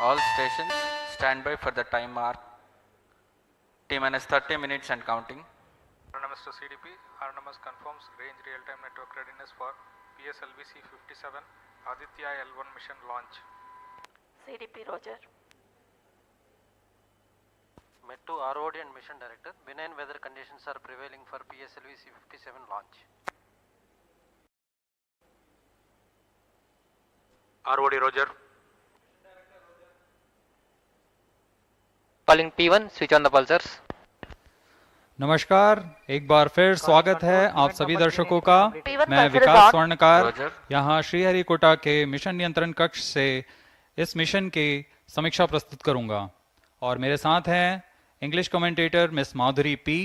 All stations stand by for the time mark. T-minus 30 minutes and counting. Autonomous to CDP. Autonomous confirms range real-time network readiness for PSLV-C57 Aditya-L1 mission launch. CDP Roger. Met to ROD and Mission Director. Benign weather conditions are prevailing for PSLV-C57 launch. ROD Roger. Calling P1, switch on the pulsars. नमस्कार, एक बार फिर स्वागत है आप सभी दर्शकों का। मैं विकास स्वर्णकार यहाँ श्रीहरिकोटा के मिशन नियंत्रण कक्ष से इस मिशन की समीक्षा प्रस्तुत करूंगा और मेरे साथ हैं इंग्लिश कमेंटेटर मिस माधुरी पी।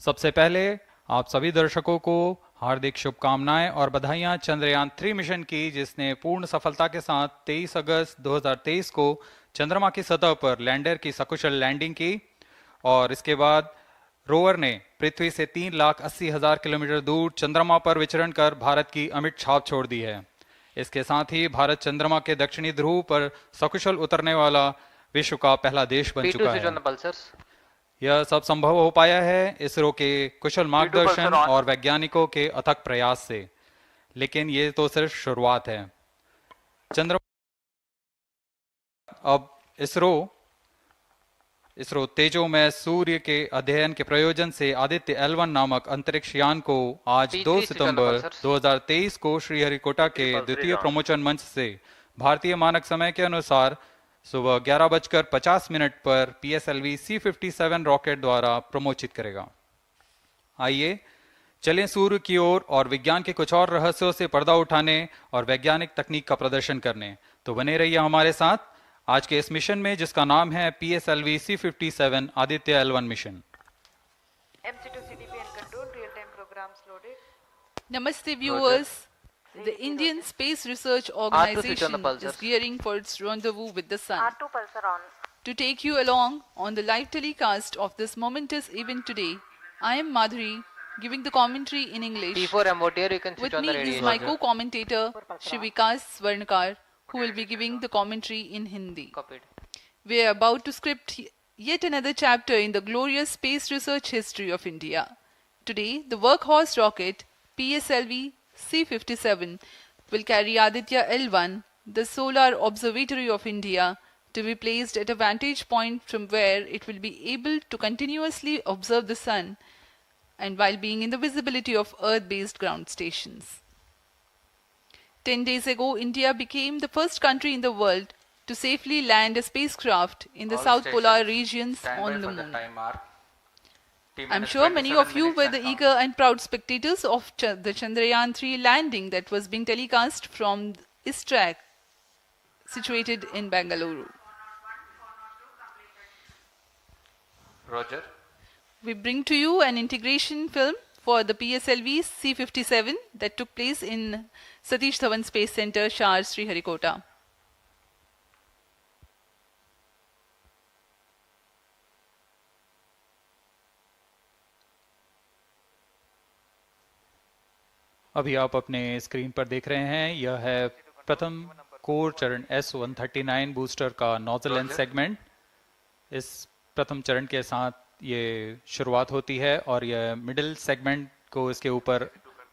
सबसे पहले आप सभी दर्शकों को हार्दिक शुभकामनाएं और बधाइयां चंद्रयान 3 मिशन की, जिसने पूर्ण सफलता के साथ 23 अगस्त 2023 को चंद्रमा की सतह पर लैंडर की सकुशल लैंडिंग की और इसके बाद रोवर ने पृथ्वी से 3,80,000 किलोमीटर दूर चंद्रमा पर विचरण कर भारत की अमिट छाप छोड़ दी है। इसके साथ ही भारत चंद्रमा के दक्षिणी ध्रुव पर सकुशल उतरने वाला विश्व का पहला देश बन चुका है। यह सब संभव हो पाया है इसरो के कुशल मार्गदर्शन और वैज्ञानिकों के अथक प्रयास से, लेकिन ये तो सिर्फ शुरुआत है। चंद्रमा अब इसरो तेजोमय सूर्य के अध्ययन के प्रयोजन से आदित्य-L1 नामक अंतरिक्ष यान को आज 2 सितंबर 2023 को श्रीहरिकोटा के द्वितीय प्रमोचन मंच से भारतीय मानक समय के अनुसार सुबह 11:50 पर PSLV-C57 रॉकेट द्वारा प्रमोचित करेगा। आइए चलें सूर्य की ओर और विज्ञान के कुछ और रहस्यों से पर्दा उठाने और वैज्ञानिक तकनीक का प्रदर्शन करने। तो बने रहिए हमारे साथ आज के इस मिशन में, जिसका नाम है PSLV-C57 आदित्य-L1 mission. MC2 CDP and control real-time programs loaded. Namaste viewers. The Indian Space Research Organization is gearing for its rendezvous with the Sun. R2 pulsar on. To take you along on the live telecast of this momentous event today, I am Madhuri, giving the commentary in English. P4 MOT, you can switch With on the me radio. is my co-commentator, Vikas Swarnkar, who will be giving the commentary in Hindi. Copied. We are about to script yet another chapter in the glorious space research history of India. Today, the workhorse rocket PSLV-C57 will carry Aditya-L1, the solar observatory of India, to be placed at a vantage point from where it will be able to continuously observe the Sun and while being in the visibility of Earth-based ground stations. 10 days ago, India became the first country in the world to safely land a spacecraft in the South Polar regions on the Moon. I'm sure many of you were the eager and proud spectators of the Chandrayaan 3 landing that was being telecast from ISRO, situated in Bangalore. Roger. We bring to you an integration film for the PSLV-C57 that took place in Satish Dhawan Space Center, Shar, Sriharikota. अभी आप अपने screen पर देख रहे हैं, यह है प्रथम कोर चरण S139 बूस्टर का नोजल एंड सेगमेंट। इस प्रथम चरण के साथ ये शुरुआत होती है और यह मिडिल सेगमेंट को इसके ऊपर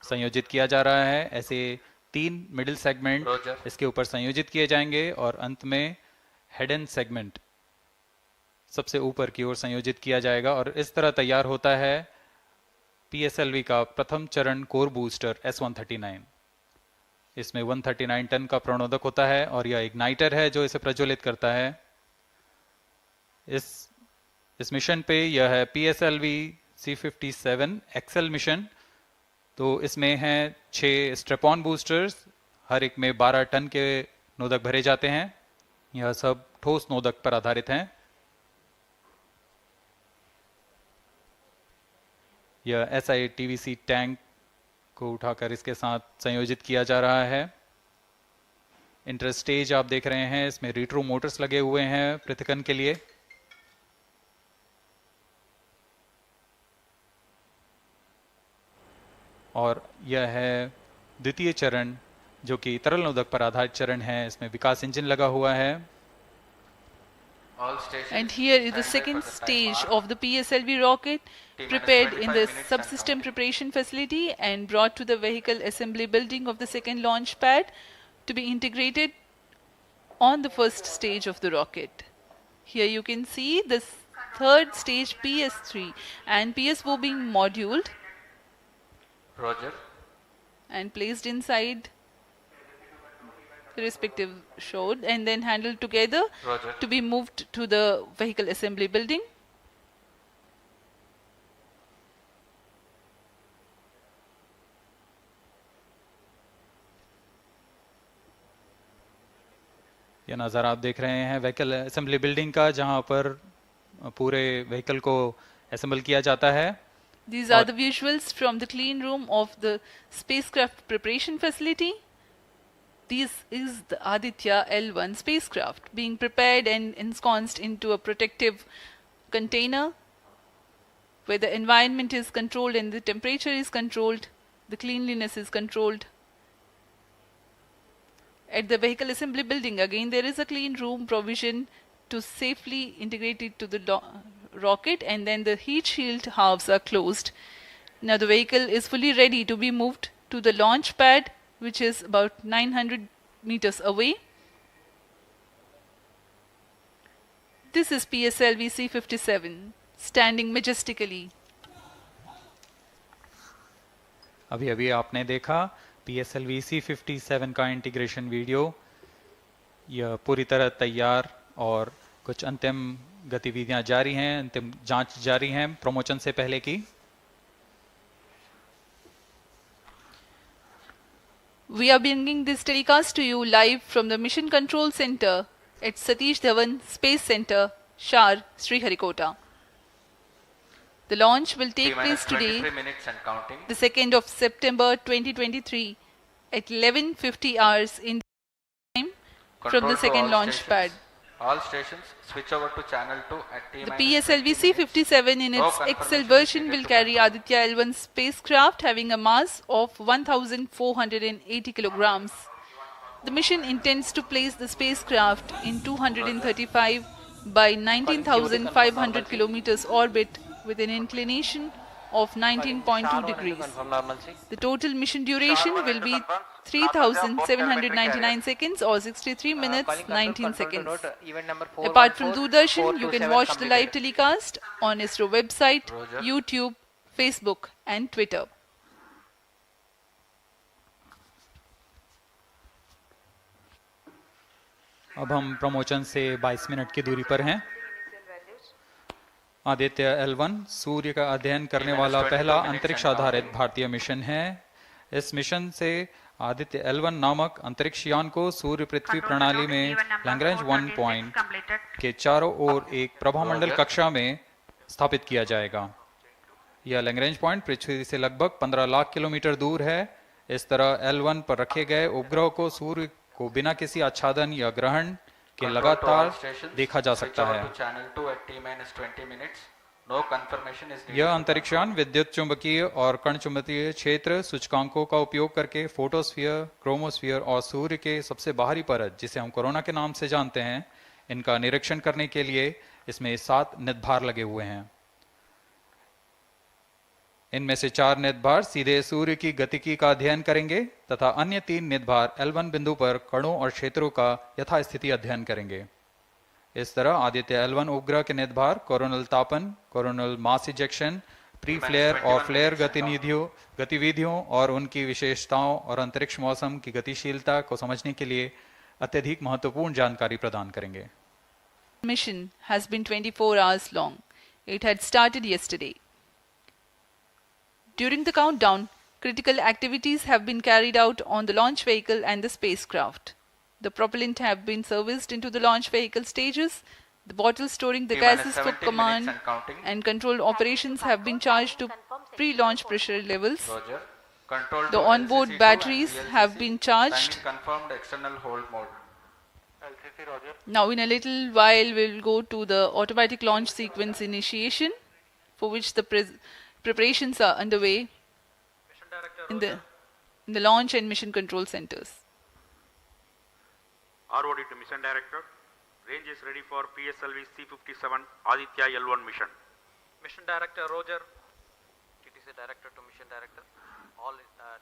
संयोजित किया जा रहा है। ऐसे 3 मिडिल सेगमेंट इसके ऊपर संयोजित किए जाएंगे और अंत में हेड एंड सेगमेंट सबसे ऊपर की ओर संयोजित किया जाएगा और इस तरह तैयार होता है PSLV का प्रथम चरण कोर बूस्टर S139। इसमें 139 टन का प्रणोदक होता है और यह इग्नाइटर है जो इसे प्रज्वलित करता है। इस मिशन पे यह है PSLV-C57 एक्सेल मिशन। तो इसमें हैं 6 स्ट्रेपॉन बूस्टर्स, हर एक में 12 टन के नोदक भरे जाते हैं। यह सब ठोस नोदक पर आधारित हैं। यह SITVC टैंक को उठाकर इसके साथ संयोजित किया जा रहा है। इंटर स्टेज आप देख रहे हैं, इसमें रिट्रो मोटर्स लगे हुए हैं पृथक्करण के लिए। और यह है द्वितीय चरण जो कि तरल नोदक पर आधारित चरण है। इसमें विकास इंजन लगा हुआ है। All stations. And here is the stand by second for the stage time mark. of the PSLV rocket, T-minus prepared in 25 the minutes and subsystem counting. preparation facility and brought to the vehicle assembly building of the second launch pad to be integrated on the first stage of the rocket. Here you can see the third stage PS3 and PSO being moduled Roger. and placed inside the respective chode and then handled together Roger. to be moved to the vehicle assembly building. ये नज़र आप देख रहे हैं vehicle assembly building का, जहां पर पूरे व्हीकल को असेंबल किया जाता है. These are the visuals from the clean room of the spacecraft preparation facility. This is the Aditya-L1 spacecraft being prepared and ensconced into a protective container where the environment is controlled and the temperature is controlled, the cleanliness is controlled. At the vehicle assembly building, again there is a clean room provision to safely integrate it to the rocket, and then the heat shield halves are closed. Now the vehicle is fully ready to be moved to the launch pad, which is about 900 meters away. This is PSLV-C57 standing majestically. अभी अभी आपने देखा PSLV-C57 का integration video. यह पूरी तरह तैयार और कुछ अंतिम गतिविधियां जारी हैं, अंतिम जांच जारी हैं प्रमोशन से पहले की. We are bringing this telecast to you live from the Mission Control Center at Satish Dhawan Space Center, Shar, Sriharikota. The launch will take place today, 23 minutes and counting. the 2nd of September 2023 at 11:50 hours in time from Control the to second all launch stations. pad. All stations switch over to channel 2 at T The minus 20 PSLV-C57 in No its confirmation XL is version needed will to carry confirm. Aditya-L1 spacecraft having a mass of 1,480 kilograms. The mission intends to place the spacecraft in 235 by 19,500 kilometers orbit with an inclination of 19.2 degrees. The total mission duration will be 3,799 seconds or 63 minutes 19 seconds. Apart from Doordarshan, you can watch the live telecast on ISRO website, Roger. YouTube, Facebook and Twitter. अब हम promotion से 22 minute की दूरी पर हैं. Aditya L1 सूर्य का अध्ययन करने वाला पहला अंतरिक्ष आधारित भारतीय मिशन है. इस मिशन से आदित्य L1 नामक अंतरिक्ष यान को सूर्य पृथ्वी प्रणाली में लैग्रेंज 1 पॉइंट के चारों ओर एक प्रभामंडल कक्षा में स्थापित किया जाएगा. यह लैग्रेंज पॉइंट पृथ्वी से लगभग 15 लाख किलोमीटर दूर है. इस तरह L1 पर रखे गए उपग्रह को सूर्य को बिना किसी आच्छादन या ग्रहण के Control to all लगातार stations. देखा जा Switch सकता over है. to channel 2 at T minus 20 minutes. No confirmation is needed. यह अंतरिक्ष यान विद्युत चुंबकीय और कण चुंबकीय क्षेत्र सूचकांकों का उपयोग करके फोटोस्फीयर, क्रोमोस्फीयर और सूर्य के सबसे बाहरी परत, जिसे हम कोरोना के नाम से जानते हैं, इनका निरीक्षण करने के लिए इसमें 7 निदभार लगे हुए हैं. इनमें से 4 निदभार सीधे सूर्य की गतिकी का अध्ययन करेंगे तथा अन्य 3 निदभार L1 बिंदु पर कणों और क्षेत्रों का यथास्थिति अध्ययन करेंगे. इस तरह आदित्य L1 उपग्रह के निदभार कोरोनल तापन, coronal mass ejection, pre flare और फ्लेयर गतिविधियों और उनकी विशेषताओं और अंतरिक्ष मौसम की गतिशीलता को समझने के लिए अत्यधिक महत्वपूर्ण जानकारी प्रदान करेंगे. Mission has been 24 hours long. It had started yesterday. During the countdown, critical activities have been carried out on the launch vehicle and the spacecraft. The propellant have been serviced into the launch vehicle stages. The bottles storing the T minus gases for 17 command minutes and counting. and control operations have been charged to pre-launch pressure levels. Roger. Control The to onboard LCC2 batteries and have VLCC. been charged. Timing confirmed external hold mode. Now in a little while we will go to the automatic launch sequence initiation, for which the preparations are underway in the launch and mission control centers. ROD to Mission Director. Range is ready for PSLV-C57 Aditya-L1 mission. Mission Director Roger, TTC Director to Mission Director. All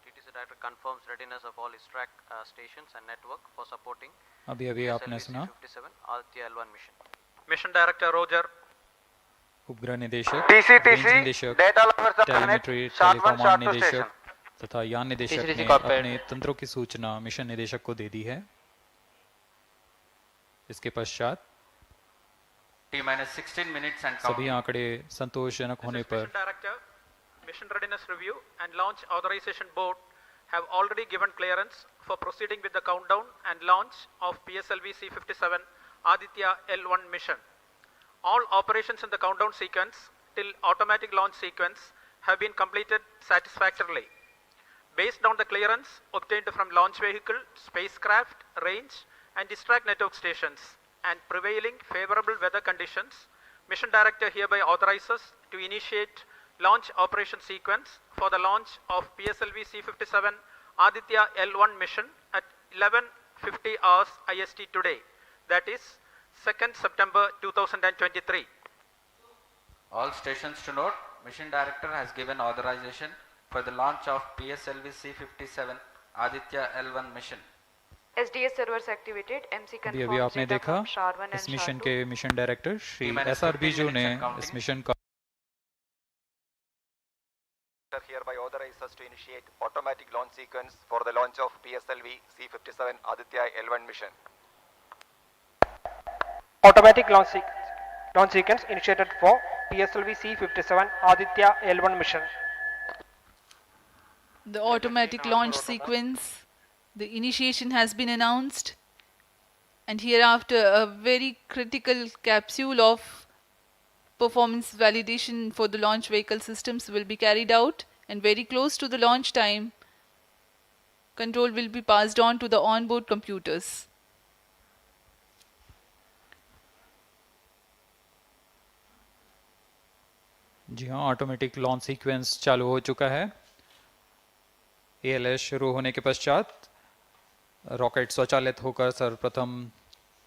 TTC Director confirms readiness of all ISRO stations and network for supporting अभी आपने सुना PSLV-C57 Aditya-L1 mission. Mission Director Roger, उपग्रह निदेशक, TCTC, range निदेशक, data lover subnet, telemetry, short one, टेलीकमांड short two निदेशक station. तथा यान निदेशक TCTC ने corporate. अपने तंत्रों की सूचना मिशन निदेशक को दे दी है। इसके पश्चात T-16 minutes and सभी counting. आंकड़े संतोषजनक होने Mission पर Director, Mission Readiness Review and Launch Authorization Board have already given clearance for proceeding with the countdown and launch of PSLV-C57 Aditya-L1 mission. All operations in the countdown sequence till automatic launch sequence have been completed satisfactorily. Based on the clearance obtained from launch vehicle, spacecraft, range and distract network stations and prevailing favorable weather conditions, Mission Director hereby authorizes to initiate launch operation sequence for the launch of PSLV-C57 Aditya-L1 mission at 11:50 hours IST today, that is 2nd September 2023. All stations to note, Mission Director has given authorization for the launch of PSLV-C57 Aditya-L1 mission. SDS servers activated. MC अभी confirms आपने data देखा from SHAR-1 इस and mission SHAR-2. के mission director Shri SRB जो ने इस mission का Hereby authorizes to initiate automatic launch sequence for the launch of PSLV-C57 Aditya-L1 mission. Automatic launch sequence initiated for PSLV-C57 Aditya-L1 mission. The automatic launch sequence, the initiation has been announced, and hereafter a very critical capsule of performance validation for the launch vehicle systems will be carried out, and very close to the launch time, control will be passed on to the onboard computers. जी हाँ, automatic launch sequence चालू हो चुका है। ALS शुरू होने के पश्चात rocket स्वचालित होकर सर्वप्रथम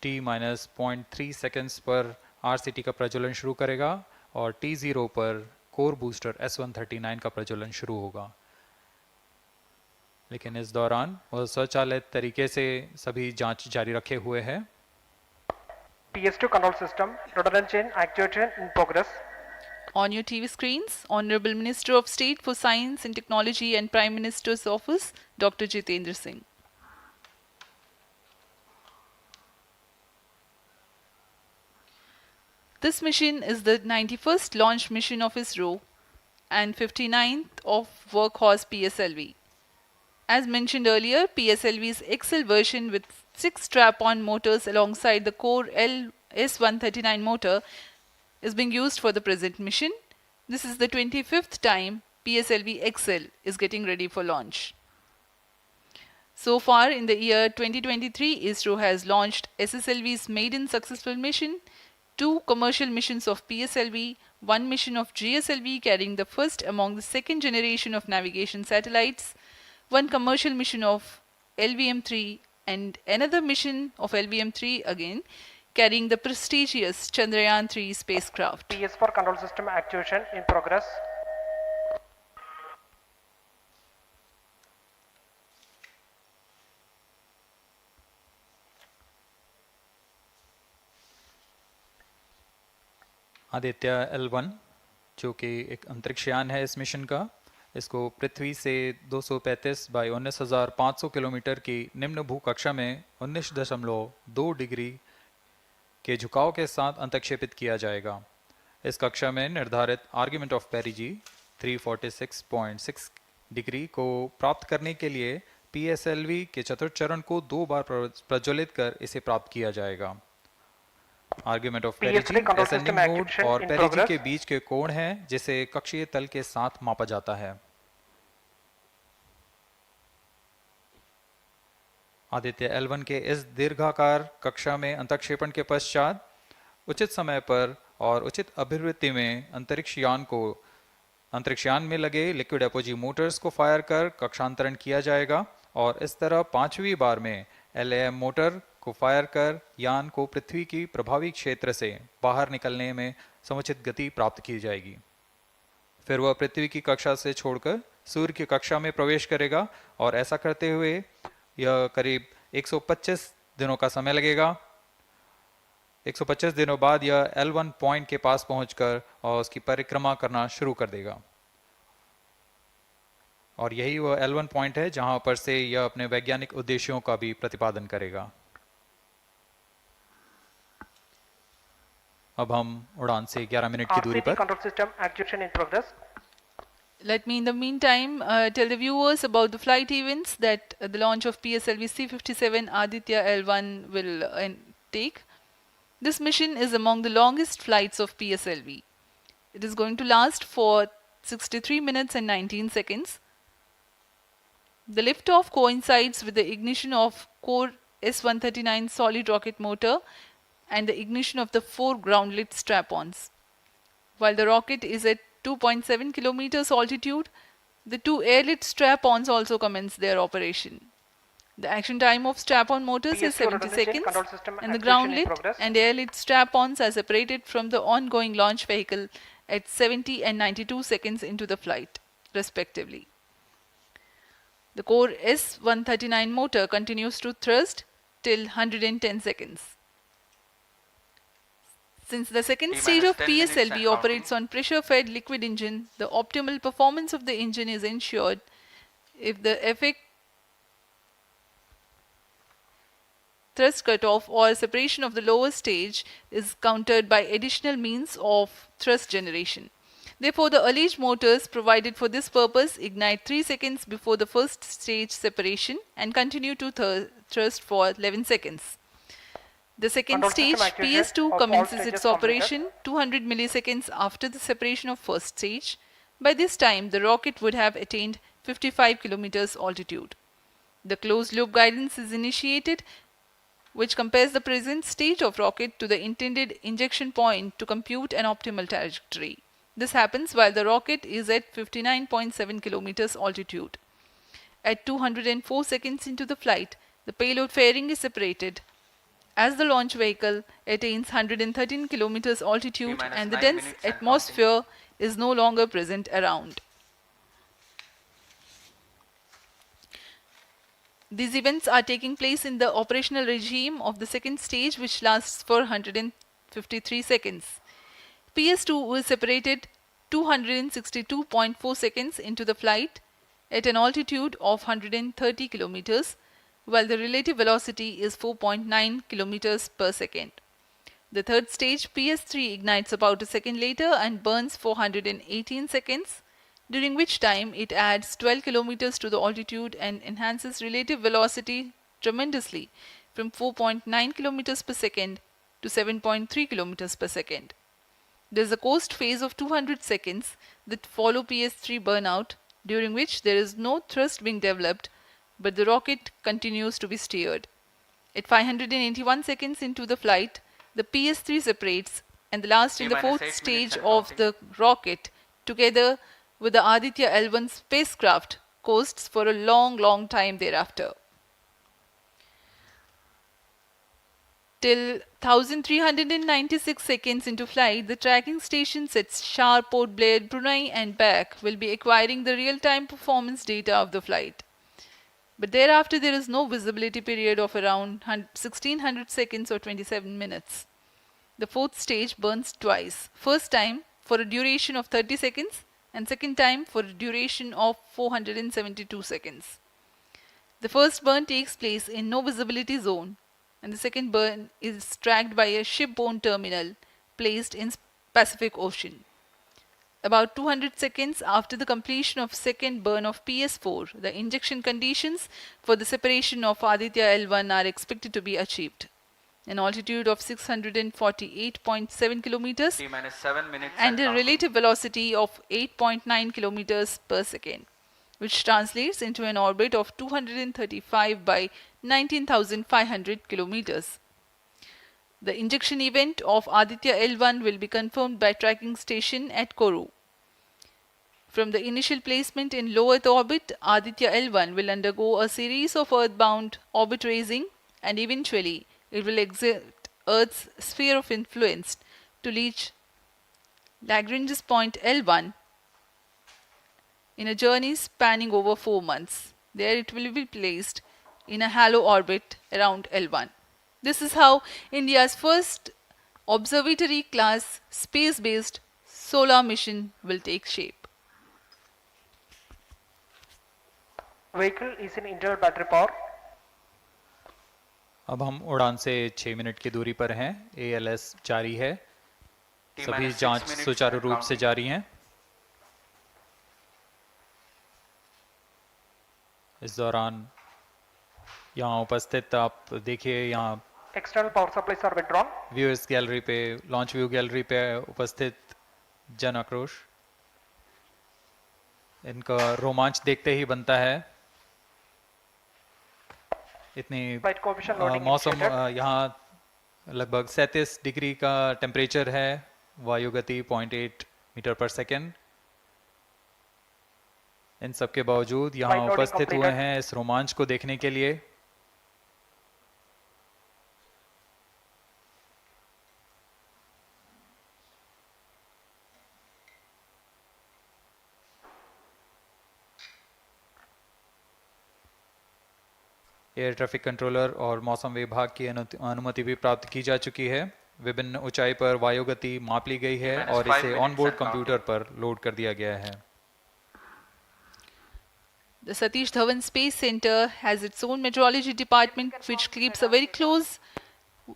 T-0.3 सेकेंड्स पर RCT का प्रज्वलन शुरू करेगा और T0 पर कोर बूस्टर S139 का प्रज्वलन शुरू होगा। लेकिन इस दौरान वह स्वचालित तरीके से सभी जांच जारी रखे हुए है। PS2 control system, rudder chain actuation in progress. On your TV screens, Honorable Minister of State for Science and Technology and Prime Minister's Office, Dr. Jitendra Singh. This mission is the 91st launch mission of ISRO and 59th of Workhorse PSLV. As mentioned earlier, PSLV's XL version with 6 strap-on motors alongside the core S139 motor is being used for the present mission. This is the 25th time PSLV XL is getting ready for launch. So far in the year 2023, ISRO has launched SSLV's maiden successful mission, 2 commercial missions of PSLV, 1 mission of GSLV carrying the first among the second generation of navigation satellites, 1 commercial mission of LVM-3 and another mission of LVM-3 again carrying the prestigious Chandrayaan-3 spacecraft. PS4 control system actuation in progress. आदित्य-L1 जो कि एक अंतरिक्षयान है इस mission का, इसको पृथ्वी से 235 by 19,500 kilometre की निम्न भूकक्षा में 19.2 डिग्री के झुकाव के साथ अंतक्षेपित किया जाएगा। इस कक्षा में निर्धारित आर्ग्यूमेंट ऑफ पेरिजी 346.6 डिग्री को प्राप्त करने के लिए PSLV के चतुर्थ चरण को 2 बार प्रज्वलित कर इसे प्राप्त किया जाएगा। आर्ग्यूमेंट ऑफ पेरिजी एसेंडिंग मोड और पेरिजी के बीच के कोण है जिसे कक्षीय तल के साथ मापा जाता है। आदित्य-L1 के इस दीर्घाकार कक्षा में अंतक्षेपण के पश्चात उचित समय पर और उचित अभिवृत्ति में अंतरिक्षयान में लगे लिक्विड एपोजी मोटर्स को फायर कर कक्षांतरण किया जाएगा और इस तरह 5वीं बार में LAM मोटर को फायर कर यान को पृथ्वी की प्रभावी क्षेत्र से बाहर निकलने में समुचित गति प्राप्त की जाएगी। फिर वह पृथ्वी की कक्षा से छोड़कर सूर्य की कक्षा में प्रवेश करेगा और ऐसा करते हुए यह करीब 125 दिनों का समय लगेगा। 125 दिनों बाद यह L1 पॉइंट के पास पहुंचकर और उसकी परिक्रमा करना शुरू कर देगा और यही वह L1 पॉइंट है जहां पर से यह अपने वैज्ञानिक उद्देश्यों का भी प्रतिपादन करेगा। अब हम उड़ान से 11 मिनट की दूरी पर control system actuation in progress. Let me in the meantime tell the viewers about the flight events that the launch of PSLV-C57 Aditya-L1 will take. This mission is among the longest flights of PSLV. It is going to last for 63 minutes and 19 seconds. The liftoff coincides with the ignition of core S139 solid rocket motor and the ignition of the 4 groundlet strap-ons. While the rocket is at 2.7 kilometers altitude, the 2 airlit strap-ons also commence their operation. The action time of strap-on motors is 70 seconds and the groundlet and airlit strap-ons are separated from the ongoing launch vehicle at 70 and 92 seconds into the flight, respectively. The core S139 motor continues to thrust till 110 seconds. Since the second stage of PSLV operates on pressure-fed liquid engine, the optimal performance of the engine is ensured if the effect thrust cutoff or separation of the lower stage is countered by additional means of thrust generation. Therefore, the alleged motors provided for this purpose ignite 3 seconds before the first stage separation and continue to thrust for 11 seconds. The second stage, PS2, commences its operation 200 milliseconds after the separation of first stage. By this time, the rocket would have attained 55 kilometers altitude. The closed-loop guidance is initiated, which compares the present state of rocket to the intended injection point to compute an optimal trajectory. This happens while the rocket is at 59.7 kilometers altitude. At 204 seconds into the flight, the payload fairing is separated as the launch vehicle attains 113 kilometers altitude and the dense atmosphere is no longer present around. These events are taking place in the operational regime of the second stage, which lasts for 153 seconds. PS2 is separated 262.4 seconds into the flight at an altitude of 130 kilometers, while the relative velocity is 4.9 kilometers per second. The third stage, PS3, ignites about a second later and burns for 118 seconds, during which time it adds 12 kilometers to the altitude and enhances relative velocity tremendously from 4.9 kilometers per second to 7.3 kilometers per second. There is a coast phase of 200 seconds that follow PS3 burnout, during which there is no thrust being developed, but the rocket continues to be steered. At 581 seconds into the flight, the PS3 separates and the last in the fourth stage of the rocket, together with the Aditya-L1 spacecraft, coasts for a long time thereafter. Till 1396 seconds into flight, the tracking stations at Shar, Port Blair, Brunei and back will be acquiring the real-time performance data of the flight. But thereafter there is no visibility period of around 1600 seconds or 27 minutes. The fourth stage burns twice. First time for a duration of 30 seconds and second time for a duration of 472 seconds. The first burn takes place in no visibility zone and the second burn is tracked by a shipborne terminal placed in Pacific Ocean. About 200 seconds after the completion of second burn of PS4, the injection conditions for the separation of Aditya-L1 are expected to be achieved. An altitude of 648.7 kilometers and a relative velocity of 8.9 kilometers per second, which translates into an orbit of 235 by 19,500 kilometers. The injection event of Aditya-L1 will be confirmed by tracking station at Kourou. From the initial placement in low Earth orbit, Aditya-L1 will undergo a series of earthbound orbit raising and eventually it will exit Earth's sphere of influence to reach Lagrange's point L1 in a journey spanning over 4 months. There it will be placed in a halo orbit around L1. This is how India's first observatory class space-based solar mission will take shape. Vehicle is in internal battery power. अब हम उड़ान से 6 minute की दूरी पर हैं। ALS जारी है, सभी जांच सुचारू रूप से जारी हैं। इस दौरान यहाँ उपस्थित आप देखिए, यहाँ External power supplies are withdrawn. Viewers gallery पे, लॉन्च व्यू गैलरी पे उपस्थित जन आक्रोश, इनका रोमांच देखते ही बनता है। इतनी मौसम, यहाँ लगभग 37 डिग्री का टेम्परेचर है, वायु गति 0.8 मीटर पर सेकेंड। इन सब के बावजूद यहाँ उपस्थित हुए हैं इस रोमांच को देखने के लिए। एयर ट्रैफिक कंट्रोलर और मौसम विभाग की अनुमति भी प्राप्त की जा चुकी है। विभिन्न ऊंचाई पर वायु गति माप ली गई है और इसे ऑनबोर्ड कंप्यूटर पर लोड कर दिया गया है। The Satish Dhawan Space Center has its own meteorology department which keeps a very close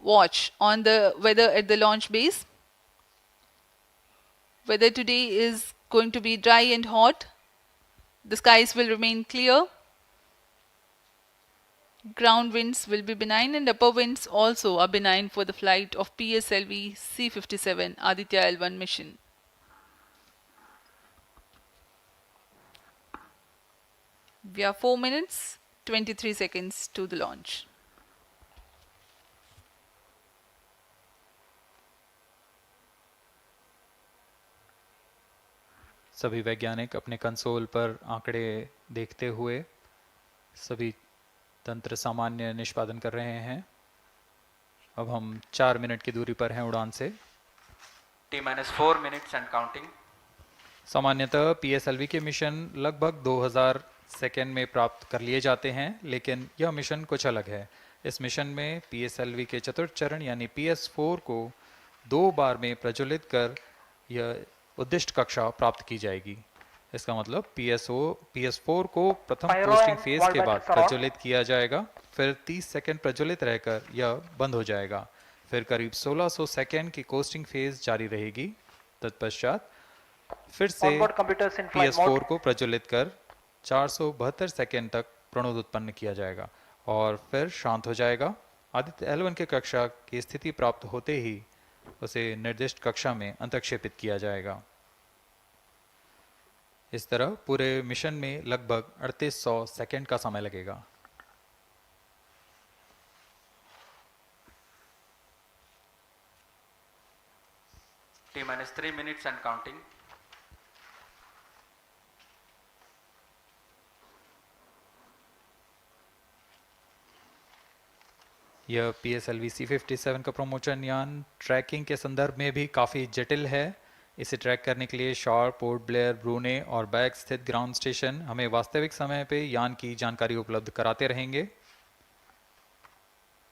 watch on the weather at the launch base. Weather today is going to be dry and hot. The skies will remain clear. Ground winds will be benign and upper winds also are benign for the flight of PSLV-C57 Aditya-L1 mission. We are 4 minutes 23 seconds to the launch. सभी वैज्ञानिक अपने console पर आंकड़े देखते हुए सभी तंत्र सामान्य निष्पादन कर रहे हैं। अब हम 4 मिनट की दूरी पर हैं उड़ान से। T-4 minutes and counting. सामान्यतः PSLV के मिशन लगभग 2000 सेकेंड में प्राप्त कर लिए जाते हैं, लेकिन यह मिशन कुछ अलग है। इस मिशन में PSLV के चतुर्थ चरण यानी PS4 को 2 बार में प्रज्वलित कर यह उद्दिष्ट कक्षा प्राप्त की जाएगी। इसका मतलब PS4 को प्रथम कोस्टिंग फेज के बाद प्रज्वलित किया जाएगा, फिर 30 सेकेंड प्रज्वलित रहकर यह बंद हो जाएगा, फिर करीब 1600 सेकेंड की कोस्टिंग फेज जारी रहेगी। तत्पश्चात फिर से PS4 को प्रज्वलित कर 472 सेकेंड तक प्रणोद उत्पन्न किया जाएगा और फिर शांत हो जाएगा। आदित्य-L1 के कक्षा की स्थिति प्राप्त होते ही उसे निर्दिष्ट कक्षा में अंतक्षेपित किया जाएगा। इस तरह पूरे मिशन में लगभग 3800 सेकेंड का समय लगेगा। T-3 minutes and counting. यह PSLV-C57 का प्रमोशन यान ट्रैकिंग के संदर्भ में भी काफ़ी जटिल है। इसे ट्रैक करने के लिए शॉर, पोर्ट ब्लेयर, ब्रूने और बैग स्थित ग्राउंड स्टेशन हमें वास्तविक समय पे यान की जानकारी उपलब्ध कराते रहेंगे।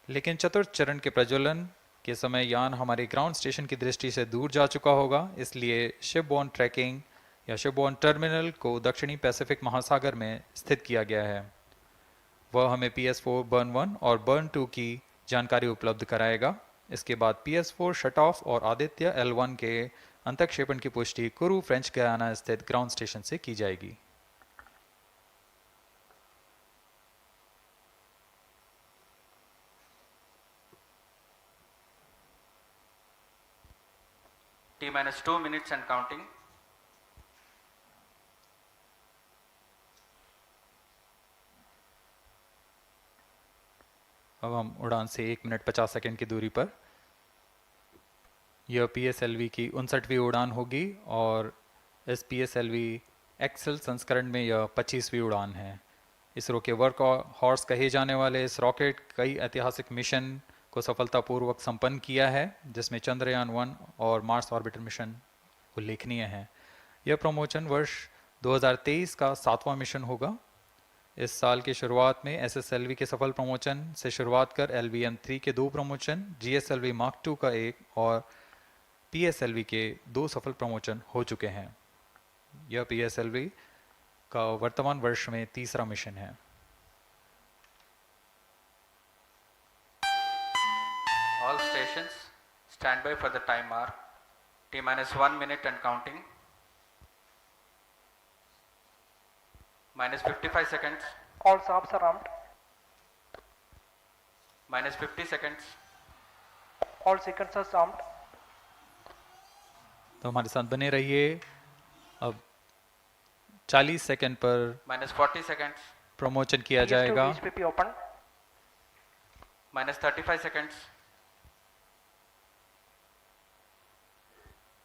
लेकिन चतुर्थ चरण के प्रज्वलन के समय यान हमारे ग्राउंड स्टेशन की दृष्टि से दूर जा चुका होगा, इसलिए शिपबोर्न ट्रैकिंग या शिपबोर्न टर्मिनल को दक्षिणी पैसिफिक महासागर में स्थित किया गया है। वह हमें PS4 बर्न 1 और बर्न 2 की जानकारी उपलब्ध कराएगा। इसके बाद PS4 शट ऑफ और आदित्य-L1 के अंतक्षेपण की पुष्टि कुरु फ्रेंच गयाना स्थित ग्राउंड स्टेशन से की जाएगी। T-2 minutes and counting. अब हम उड़ान से 1 मिनट 50 सेकेंड की दूरी पर। यह PSLV की 59वीं उड़ान होगी और इस PSLV एक्सेल संस्करण में यह 25वीं उड़ान है। इसरो के वर्क हॉर्स कहे जाने वाले इस रॉकेट कई ऐतिहासिक मिशन को सफलतापूर्वक संपन्न किया है, जिसमें चंद्रयान 1 और मार्स ऑर्बिटर मिशन उल्लेखनीय हैं। यह प्रमोशन वर्ष 2023 का 7वां मिशन होगा। इस साल की शुरुआत में SSLV के सफल प्रमोशन से शुरुआत कर LVM-3 के 2 प्रमोशन, GSLV Mark II का 1 और PSLV के 2 सफल प्रमोशन हो चुके हैं। यह PSLV का वर्तमान वर्ष में 3रा मिशन है। All stations stand by for the time mark. T-1 minute and counting. Minus 55 seconds. All subs are armed. Minus 50 seconds. All sequencers armed. तो हमारे साथ बने रहिए। अब 40 सेकंड पर Minus 40 seconds. प्रमोशन किया जाएगा। VHPP open. Minus 35 seconds.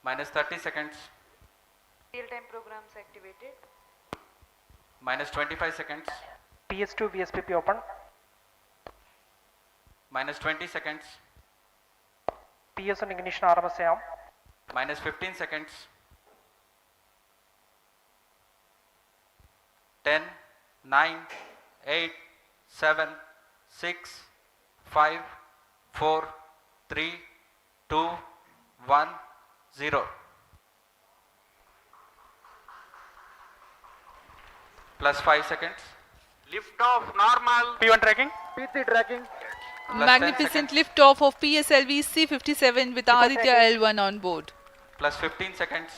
Minus 30 seconds. Real-time programs activated. Minus 25 seconds. PS2 VSPP open. Minus 20 seconds. PS1 ignition RMS arm. Minus 15 seconds. 10, 9, 8, 7, 6, 5, 4, 3, 2, 1, 0. Plus 5 seconds. Lift off normal. P1 tracking. P3 tracking. Plus 10 Magnificent seconds. liftoff of PSLV-C57 with Aditya-L1 on board. Plus 15 seconds.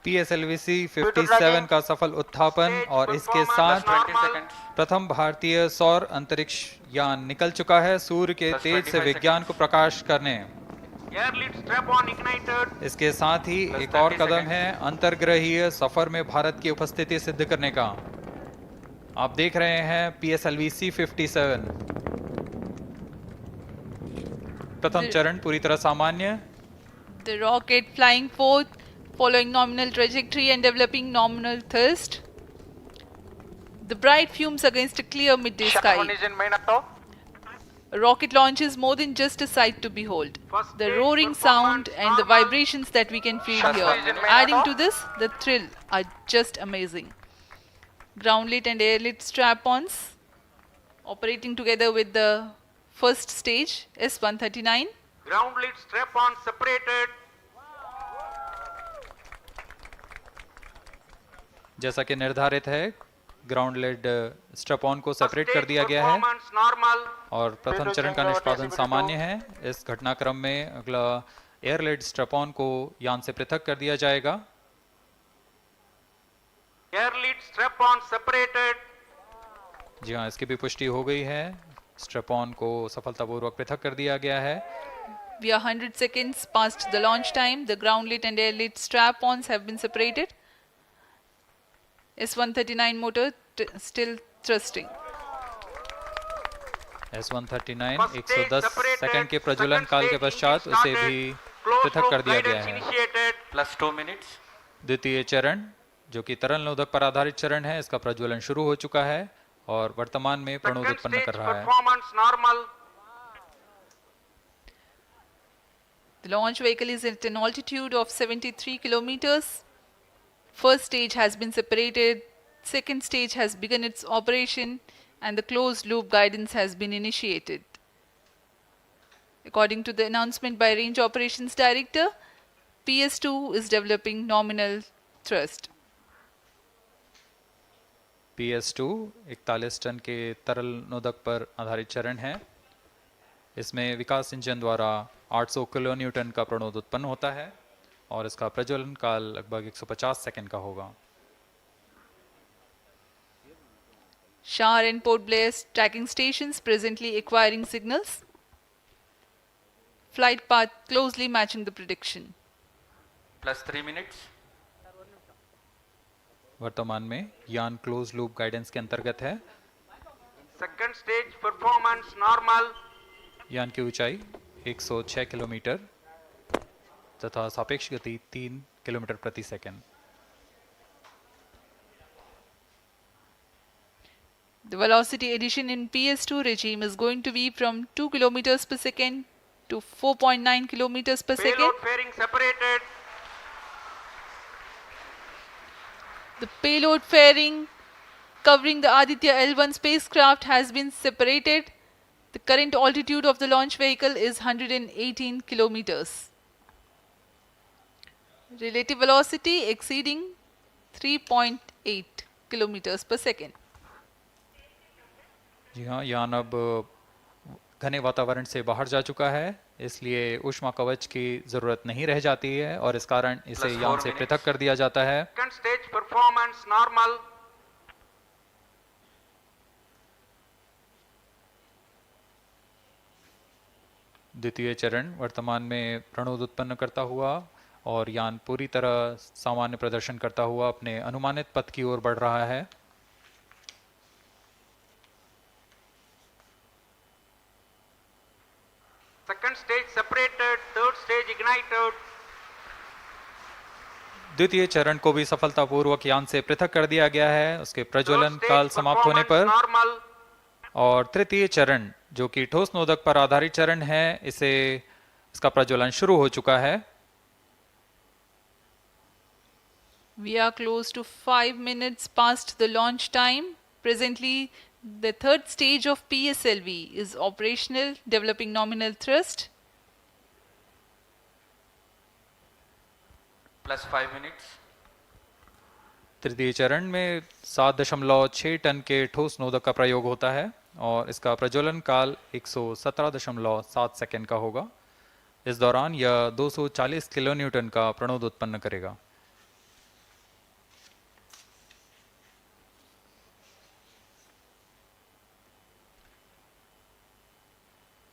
PSLV-C57 का सफल उत्थापन और इसके साथ Plus 20 seconds. प्रथम भारतीय सौर अंतरिक्ष यान निकल चुका है सूर्य के Plus तेज से 25 विज्ञान को प्रकाश करने। Air lead strap on ignited. इसके साथ ही Plus एक और 30 कदम seconds. है अंतर्ग्रहीय सफर में भारत की उपस्थिति सिद्ध करने का। आप देख रहे हैं PSLV-C57 प्रथम चरण पूरी तरह सामान्य। The rocket flying forth, following nominal trajectory and developing nominal thrust. The bright fumes against a clear midday sky. Engine main up top. A rocket launch is more than just a sight to behold. First The stage roaring performance sound and the normal. vibrations that we can feel Shut here, down. adding to this, the thrill are just amazing. Ground lit and air lit strap-ons operating together with the first stage S139. Ground lead strap on separated. जैसा कि निर्धारित है, ground lead strap on को separate कर Stage दिया गया है performance normal. और प्रथम चरण का निष्पादन सामान्य है। इस घटनाक्रम में अगला एयर लेड स्ट्रैप ऑन को यान से पृथक कर दिया जाएगा। Air lead strap on separated. जी हाँ, इसकी भी पुष्टि हो गई है। स्ट्रैप ऑन को सफलतापूर्वक पृथक कर दिया गया है। We are 100 seconds past the launch time. The ground lit and air lit strap-ons have been separated. S139 motor still thrusting. S139 First stage 110 separated. Second के प्रज्वलन Second काल के stage पश्चात engine उसे started. भी Closed पृथक loop कर दिया गया guidance है। initiated. Plus 2 minutes. द्वितीय चरण जो कि तरल नोदक पर आधारित चरण है, इसका प्रज्वलन शुरू हो चुका है और वर्तमान में प्रणोद Second उत्पन्न stage कर रहा है। performance normal. The launch vehicle is at an altitude of 73 kilometers. First stage has been separated. Second stage has begun its operation and the closed loop guidance has been initiated. According to the announcement by Range Operations Director, PS2 is developing nominal thrust. PS2 41 ton के तरल नोदक पर आधारित चरण है। इसमें विकास engine द्वारा 800 kilo Newton का प्रणोद उत्पन्न होता है और इसका प्रज्वलन काल लगभग 150 सेकंड का होगा। Shar and Port Blair tracking stations presently acquiring signals. Flight path closely matching the prediction. Plus 3 minutes. वर्तमान में यान क्लोज लूप गाइडेंस के अंतर्गत है। Second stage performance normal. यान की ऊंचाई 106 किलोमीटर तथा सापेक्ष गति 3 किलोमीटर प्रति second. The velocity addition in PS2 regime is going to be from 2 kilometers per second to 4.9 kilometers per second. Payload fairing separated. The payload fairing covering the Aditya-L1 spacecraft has been separated. The current altitude of the launch vehicle is 118 kilometers. Relative velocity exceeding 3.8 kilometers per second. जी हाँ, यान अब घने वातावरण से बाहर जा चुका है, इसलिए ऊष्मा कवच की जरूरत नहीं रह जाती है और इस कारण इसे यान से पृथक कर दिया जाता है। Second stage performance normal. द्वितीय चरण वर्तमान में प्रणोद उत्पन्न करता हुआ और यान पूरी तरह सामान्य प्रदर्शन करता हुआ अपने अनुमानित पथ की ओर बढ़ रहा है। Second stage separated, third stage ignited. द्वितीय चरण को भी सफलतापूर्वक यान से पृथक कर दिया गया है उसके प्रज्वलन काल समाप्त होने पर। और तृतीय चरण जो कि ठोस नोदक पर आधारित चरण है, इसका प्रज्वलन शुरू हो चुका है। We are close to 5 minutes past the launch time. Presently, the third stage of PSLV is operational, developing nominal thrust. Plus 5 minutes. तृतीय चरण में 7.6 टन के ठोस नोदक का प्रयोग होता है और इसका प्रज्वलन काल 117.7 सेकंड का होगा। इस दौरान यह 240 किलोन्यूटन का प्रणोद उत्पन्न करेगा।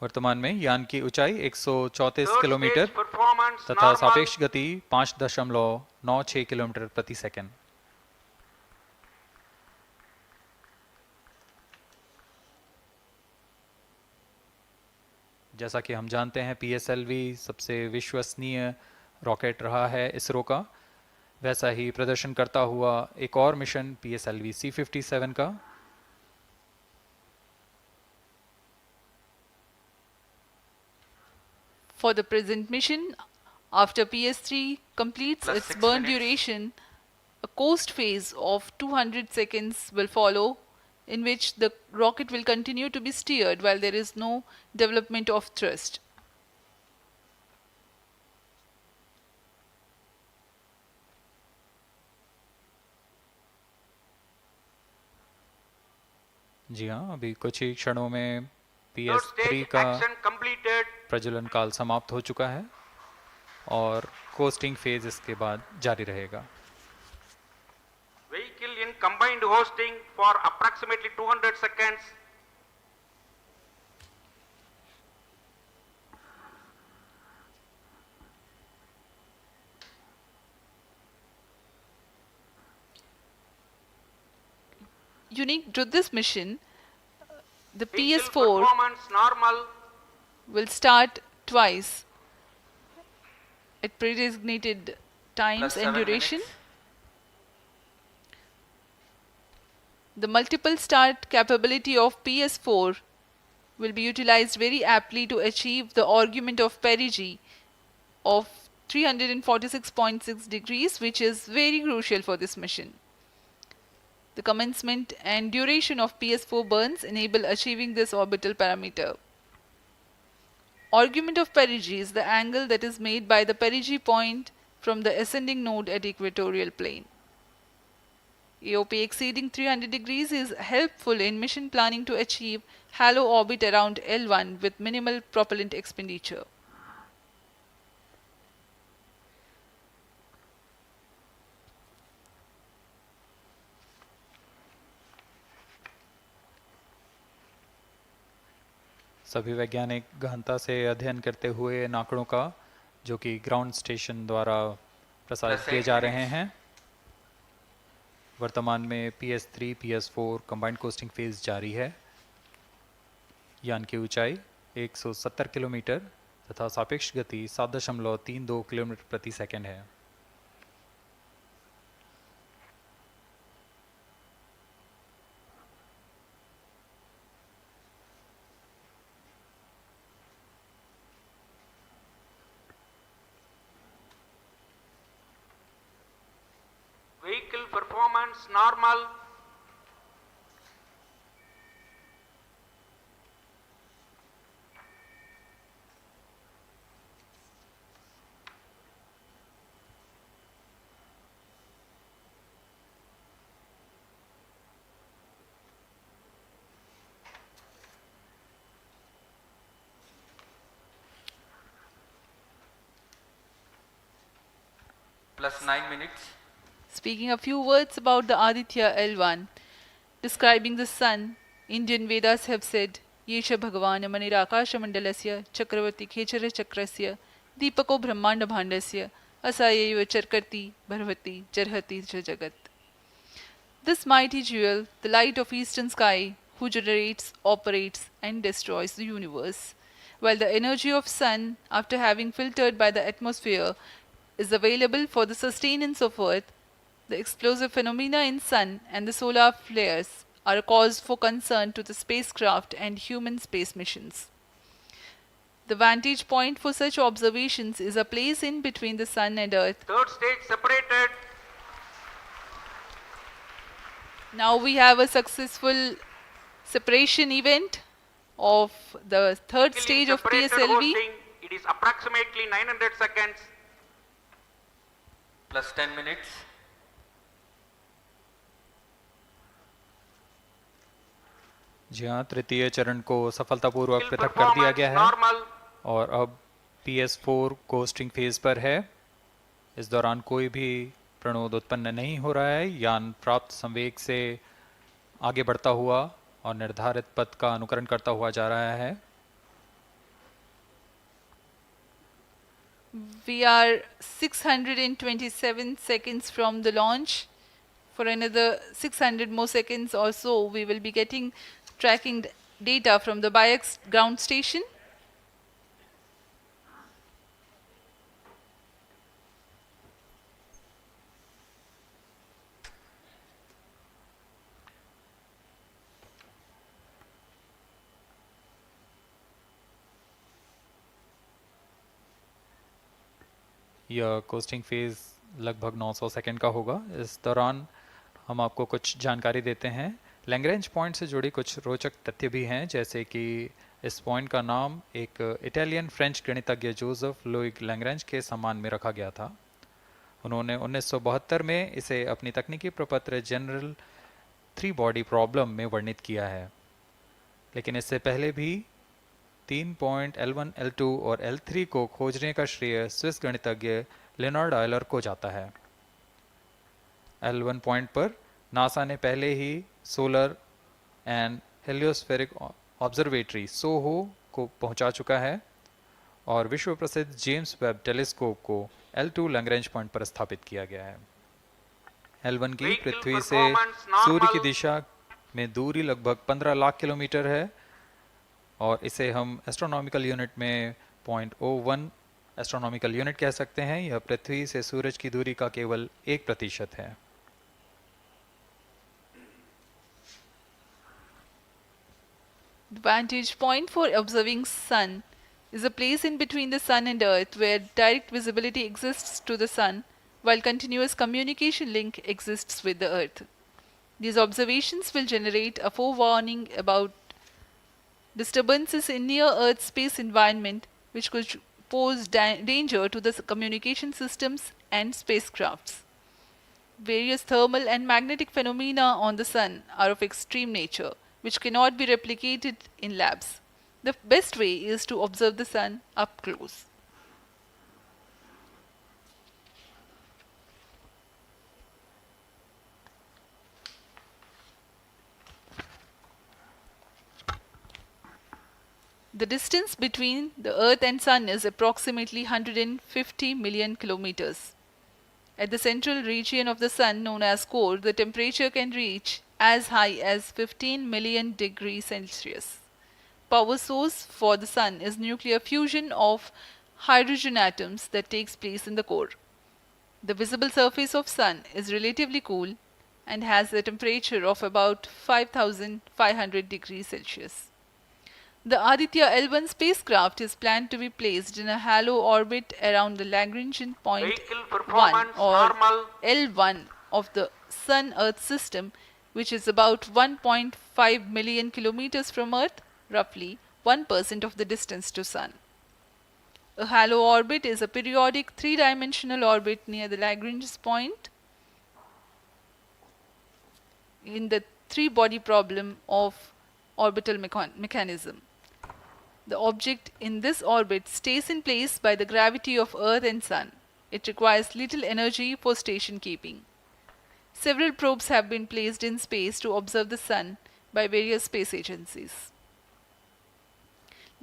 वर्तमान में यान की ऊंचाई 134 किलोमीटर तथा सापेक्ष गति 5.96 किलोमीटर प्रति सेकंड। जैसा कि हम जानते हैं PSLV सबसे विश्वसनीय रॉकेट रहा है इसरो का, वैसा ही प्रदर्शन करता हुआ एक और मिशन PSLV-C57 का। For the present mission, after PS3 completes Plus its 6 burn minutes. duration, a coast phase of 200 seconds will follow, in which the rocket will continue to be steered while there is no development of thrust. जी हाँ, अभी कुछ ही क्षणों में Third PS3 stage का action completed. प्रज्वलन काल समाप्त हो चुका है और कोस्टिंग फेज इसके बाद जारी रहेगा। Vehicle in combined hosting for approximately 200 seconds. Unique to this mission, the Vehicle PS4 performance normal. will start twice at pre-designated times Plus and 7 duration. minutes. The multiple start capability of PS4 will be utilized very aptly to achieve the argument of perigee of 346.6 degrees, which is very crucial for this mission. The commencement and duration of PS4 burns enable achieving this orbital parameter. Argument of perigee is the angle that is made by the perigee point from the ascending node at equatorial plane. AOP exceeding 300 degrees is helpful in mission planning to achieve halo orbit around L1 with minimal propellant expenditure. सभी वैज्ञानिक गहनता से अध्ययन करते हुए इन आंकड़ों का, जो कि ग्राउंड स्टेशन द्वारा प्रसारित किए जा रहे हैं। वर्तमान में PS3, PS4 combined costing phase जारी है। यान की ऊंचाई 170 किलोमीटर तथा सापेक्ष गति 7.32 किलोमीटर प्रति सेकंड है। performance normal. Plus 9 minutes. Speaking a few words about the Aditya-L1, describing the sun, Indian Vedas have said, Yesha Bhagavan Manirakasha Mandalasya Chakravarti Khechara Chakrasya Deepako Brahmanda Bhandasya Asayeva Charkarti Bharvati Jarhati Jagat. This mighty jewel, the light of eastern sky, who generates, operates and destroys the universe, while the energy of sun, after having filtered by the atmosphere, is available for the sustenance of earth, the explosive phenomena in sun and the solar flares are a cause for concern to the spacecraft and human space missions. The vantage point for such observations is a place in between the sun and earth. Third stage separated. Now we have a successful separation event of the third stage of Separated PSLV. hosting. It is approximately 900 seconds. Plus 10 minutes. जी हाँ, तृतीय चरण को सफलतापूर्वक Skill पृथक कर दिया performance गया है normal. और अब PS4 कोस्टिंग फेज पर है। इस दौरान कोई भी प्रणोद उत्पन्न नहीं हो रहा है। यान प्राप्त संवेग से आगे बढ़ता हुआ और निर्धारित पथ का अनुकरण करता हुआ जा रहा है। We are 627 seconds from the launch. For another 600 more seconds or so, we will be getting tracking data from the BIAX ground station. यह कोस्टिंग फेज लगभग 900 सेकंड का होगा। इस दौरान हम आपको कुछ जानकारी देते हैं। लैग्रेंज पॉइंट से जुड़ी कुछ रोचक तथ्य भी हैं, जैसे कि इस पॉइंट का नाम एक इटालियन फ्रेंच गणितज्ञ जोसेफ लुइग लैग्रेंज के सम्मान में रखा गया था। उन्होंने 1972 में इसे अपनी तकनीकी प्रपत्र जनरल 3 बॉडी प्रॉब्लम में वर्णित किया है, लेकिन इससे पहले भी 3 पॉइंट L1, L2 और L3 को खोजने का श्रेय स्विस गणितज्ञ लियोनार्ड आयलर को जाता है। L1 पॉइंट पर नासा ने पहले ही सोलर एंड हेलियोस्फेरिक ऑब्जर्वेटरी सोहो को पहुंचा चुका है और विश्व प्रसिद्ध जेम्स वेब टेलीस्कोप को L2 लैग्रेंज पॉइंट पर स्थापित किया गया है। L1 की पृथ्वी से सूर्य की दिशा में दूरी लगभग 15 लाख किलोमीटर है और इसे हम एस्ट्रोनॉमिकल यूनिट में 0.01 एस्ट्रोनॉमिकल यूनिट कह सकते हैं। यह पृथ्वी से सूरज की दूरी का केवल 1% है। The vantage point for observing sun is a place in between the sun and earth where direct visibility exists to the sun while continuous communication link exists with the earth. These observations will generate a forewarning about disturbances in near earth space environment which could pose danger to the communication systems and spacecrafts. Various thermal and magnetic phenomena on the sun are of extreme nature, which cannot be replicated in labs. The best way is to observe the sun up close. The distance between the Earth and Sun is approximately 150 million kilometers. At the central region of the Sun, known as core, the temperature can reach as high as 15 million degrees Celsius. Power source for the Sun is nuclear fusion of hydrogen atoms that takes place in the core. The visible surface of Sun is relatively cool and has a temperature of about 5,500 degrees Celsius. The Aditya-L1 spacecraft is planned to be placed in a halo orbit around the Lagrangian point 1 or L1 of the Sun-Earth system, which is about 1.5 million kilometers from Earth, roughly 1% of the distance to Sun. A halo orbit is a periodic three-dimensional orbit near the Lagrange's point in the three-body problem of orbital mechanism. The object in this orbit stays in place by the gravity of Earth and Sun. It requires little energy for station keeping. Several probes have been placed in space to observe the Sun by various space agencies.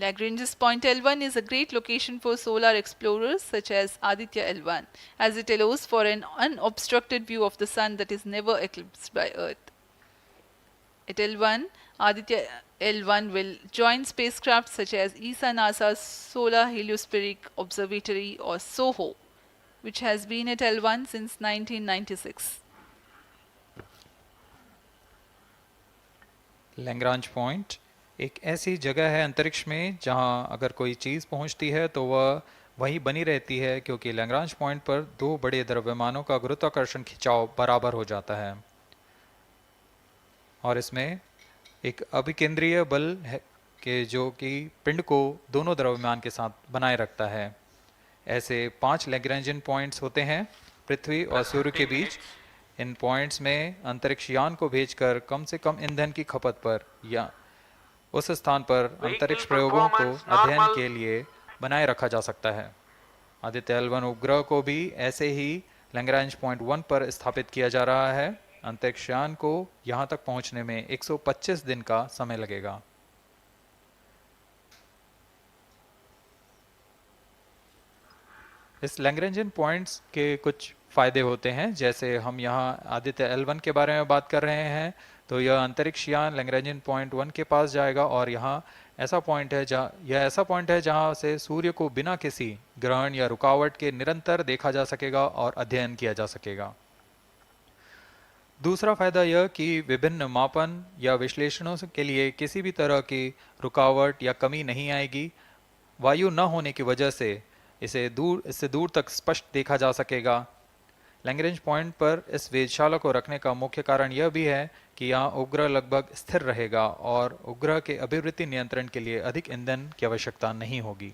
Lagrange's point L1 is a great location for solar explorers such as Aditya-L1, as it allows for an unobstructed view of the Sun that is never eclipsed by Earth. At L1, Aditya-L1 will join spacecraft such as ESA-NASA's Solar Heliospheric Observatory or SOHO, which has been at L1 since 1996. Lagrange point एक ऐसी जगह है अंतरिक्ष में जहां अगर कोई चीज़ पहुंचती है तो वह वहीं बनी रहती है, क्योंकि लैग्रांज पॉइंट पर दो बड़े द्रव्यमानों का गुरुत्वाकर्षण खिंचाव बराबर हो जाता है और इसमें एक अभिकेंद्रीय बल है कि जो कि पिंड को दोनों द्रव्यमान के साथ बनाए रखता है। ऐसे 5 लैग्रेंजियन पॉइंट्स होते हैं पृथ्वी और सूर्य के बीच। इन पॉइंट्स में अंतरिक्ष यान को भेजकर कम से कम ईंधन की खपत पर या उस स्थान पर अंतरिक्ष प्रयोगों को अध्ययन के लिए बनाए रखा जा सकता है। आदित्य-L1 उपग्रह को भी ऐसे ही लैग्रांज पॉइंट 1 पर स्थापित किया जा रहा है। अंतरिक्ष यान को यहां तक पहुंचने में 125 दिन का समय लगेगा। इस लैग्रेंजियन पॉइंट्स के कुछ फ़ायदे होते हैं, जैसे हम यहाँ आदित्य-L1 के बारे में बात कर रहे हैं तो यह अंतरिक्ष यान लैग्रेंजियन पॉइंट 1 के पास जाएगा और यहाँ ऐसा पॉइंट है जहाँ से सूर्य को बिना किसी ग्रहण या रुकावट के निरंतर देखा जा सकेगा और अध्ययन किया जा सकेगा। दूसरा फायदा यह कि विभिन्न मापन या विश्लेषणों के लिए किसी भी तरह की रुकावट या कमी नहीं आएगी। वायु न होने की वजह से इससे दूर तक स्पष्ट देखा जा सकेगा। लैग्रेंज पॉइंट पर इस वेधशाला को रखने का मुख्य कारण यह भी है कि यहाँ उपग्रह लगभग स्थिर रहेगा और उपग्रह के अभिवृत्ति नियंत्रण के लिए अधिक ईंधन की आवश्यकता नहीं होगी।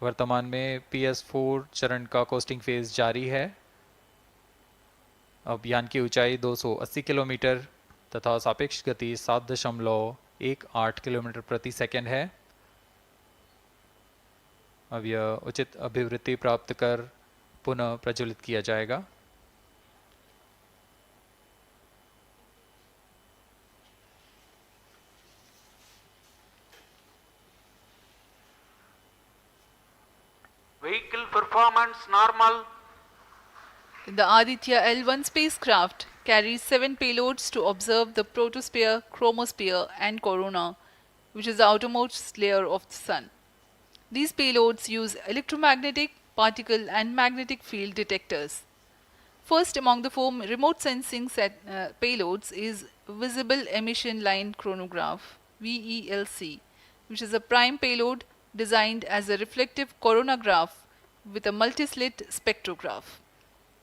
वर्तमान में PS4 चरण का कोस्टिंग फेज जारी है। अब यान की ऊंचाई 280 किलोमीटर तथा सापेक्ष गति 7.18 किलोमीटर प्रति सेकंड है। अब यह उचित अभिवृत्ति प्राप्त कर पुनः प्रज्वलित किया जाएगा। Vehicle performance normal. The Aditya-L1 spacecraft carries 7 payloads to observe the protosphere, chromosphere and corona, which is the outermost layer of the Sun. These payloads use electromagnetic, particle and magnetic field detectors. First among the 4 remote sensing payloads is Visible Emission Line Chronograph (VELC), which is a prime payload designed as a reflective coronagraph with a multi-slit spectrograph.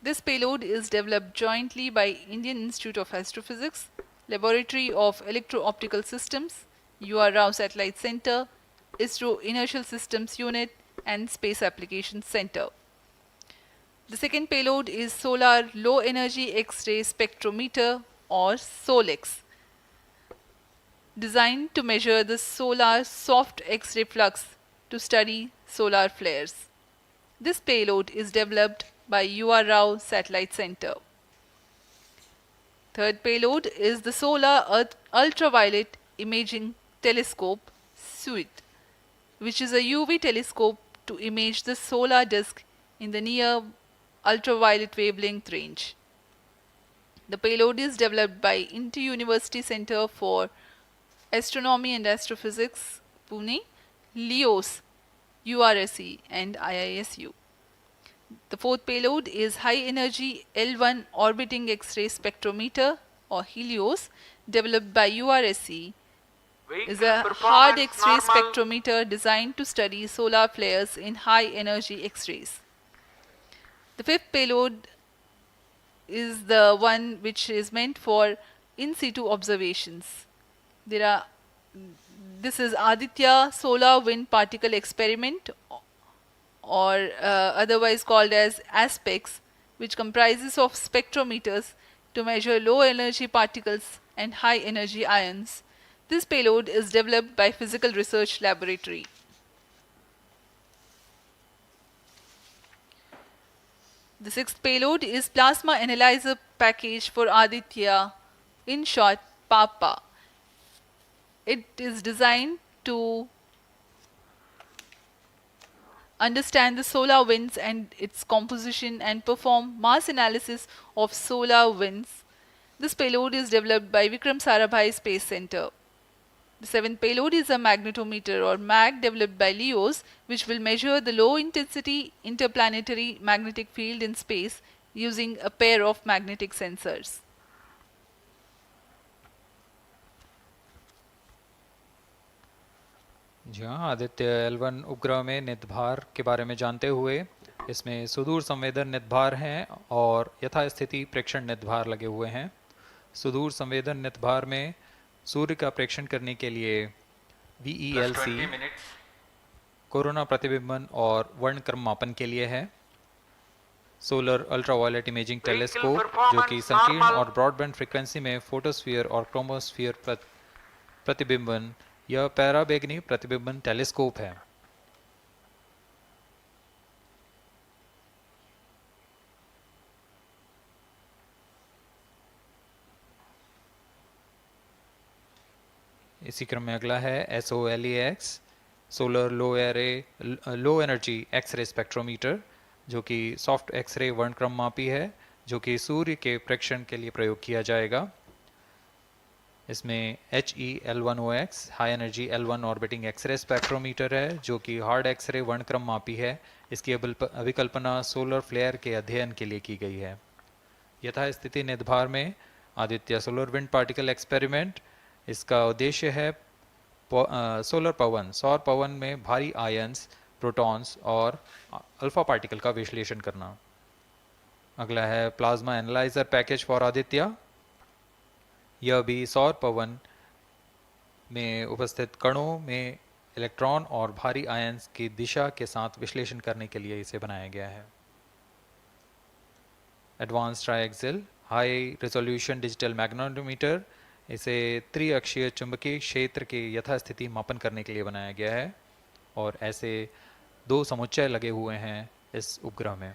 This payload is developed jointly by Indian Institute of Astrophysics, Laboratory of Electro-Optical Systems, UR Rao Satellite Center, ISRO Inertial Systems Unit and Space Applications Center. The second payload is Solar Low Energy X-ray Spectrometer or SOLEX, designed to measure the solar soft X-ray flux to study solar flares. This payload is developed by UR Rao Satellite Center. Third payload is the Solar Earth Ultraviolet Imaging Telescope SUIT, which is a UV telescope to image the solar disk in the near ultraviolet wavelength range. The payload is developed by Inter-University Center for Astronomy and Astrophysics, Pune, LEOS, URSE and IISU. The fourth payload is High Energy L1 Orbiting X-ray Spectrometer or HELIOS, developed by URSE is a hard X-ray spectrometer designed to study solar flares in high-energy X-rays. The fifth payload is the one which is meant for in situ observations. This is Aditya Solar Wind Particle Experiment, or otherwise called as ASPEX, which comprises of spectrometers to measure low energy particles and high energy ions. This payload is developed by Physical Research Laboratory. The sixth payload is Plasma Analyzer Package for Aditya, in short PAPA. It is designed to understand the solar winds and its composition and perform mass analysis of solar winds. This payload is developed by Vikram Sarabhai Space Center. The seventh payload is a magnetometer or MAG developed by LEOS, which will measure the low intensity interplanetary magnetic field in space using a pair of magnetic sensors. जी हाँ, Aditya L1 उपग्रह में निदभार के बारे में जानते हुए इसमें सुदूर संवेदन निदभार हैं और यथास्थिति प्रेक्षण निदभार लगे हुए हैं। सुदूर संवेदन निदभार में सूर्य का प्रेक्षण करने के लिए VELC कोरोना प्रतिबिंबन और वर्णक्रम मापन के लिए है। सोलर अल्ट्रावायलेट इमेजिंग टेलीस्कोप जो कि संकीर्ण और ब्रॉडबैंड फ्रीक्वेंसी में फोटोस्फीयर और क्रोमोस्फीयर प्रतिबिंबन यह पैराबैंगनी प्रतिबिंबन टेलीस्कोप है। इसी क्रम में अगला है SOLEX solar low energy X ray spectrometer जो कि सॉफ्ट एक्सरे वर्णक्रम मापी है जो कि सूर्य के प्रेक्षण के लिए प्रयोग किया जाएगा। इसमें HE-L1OX high energy L1 orbiting X ray spectrometer है जो कि हार्ड एक्सरे वर्णक्रम मापी है। इसकी अभिकल्पना सोलर फ्लेयर के अध्ययन के लिए की गई है। यथास्थिति निदभार में Aditya solar wind particle experiment, इसका उद्देश्य है सोलर पवन सौर पवन में भारी आयंस, प्रोटॉन्स और अल्फा पार्टिकल का विश्लेषण करना। अगला है plasma analyser package for Aditya. यह भी सौर पवन में उपस्थित कणों में इलेक्ट्रॉन और भारी आयंस की दिशा के साथ विश्लेषण करने के लिए इसे बनाया गया है। Advance triaxial high resolution digital magnetometer, इसे त्रिअक्षीय चुंबकीय क्षेत्र के यथास्थिति मापन करने के लिए बनाया गया है और ऐसे 2 समुच्चय लगे हुए हैं इस उपग्रह में।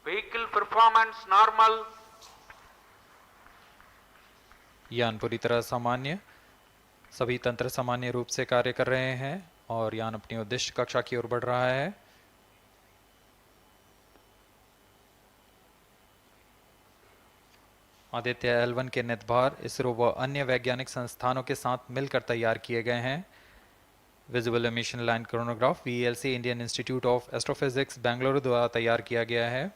Vehicle performance normal. यान पूरी तरह सामान्य, सभी तंत्र सामान्य रूप से कार्य कर रहे हैं और यान अपनी उद्देश्य कक्षा की ओर बढ़ रहा है। आदित्य L1 के निदभार इसरो व अन्य वैज्ञानिक संस्थानों के साथ मिलकर तैयार किए गए हैं। Visible emission line chronograph VELC Indian institute of astrophysics Bengaluru द्वारा तैयार किया गया है।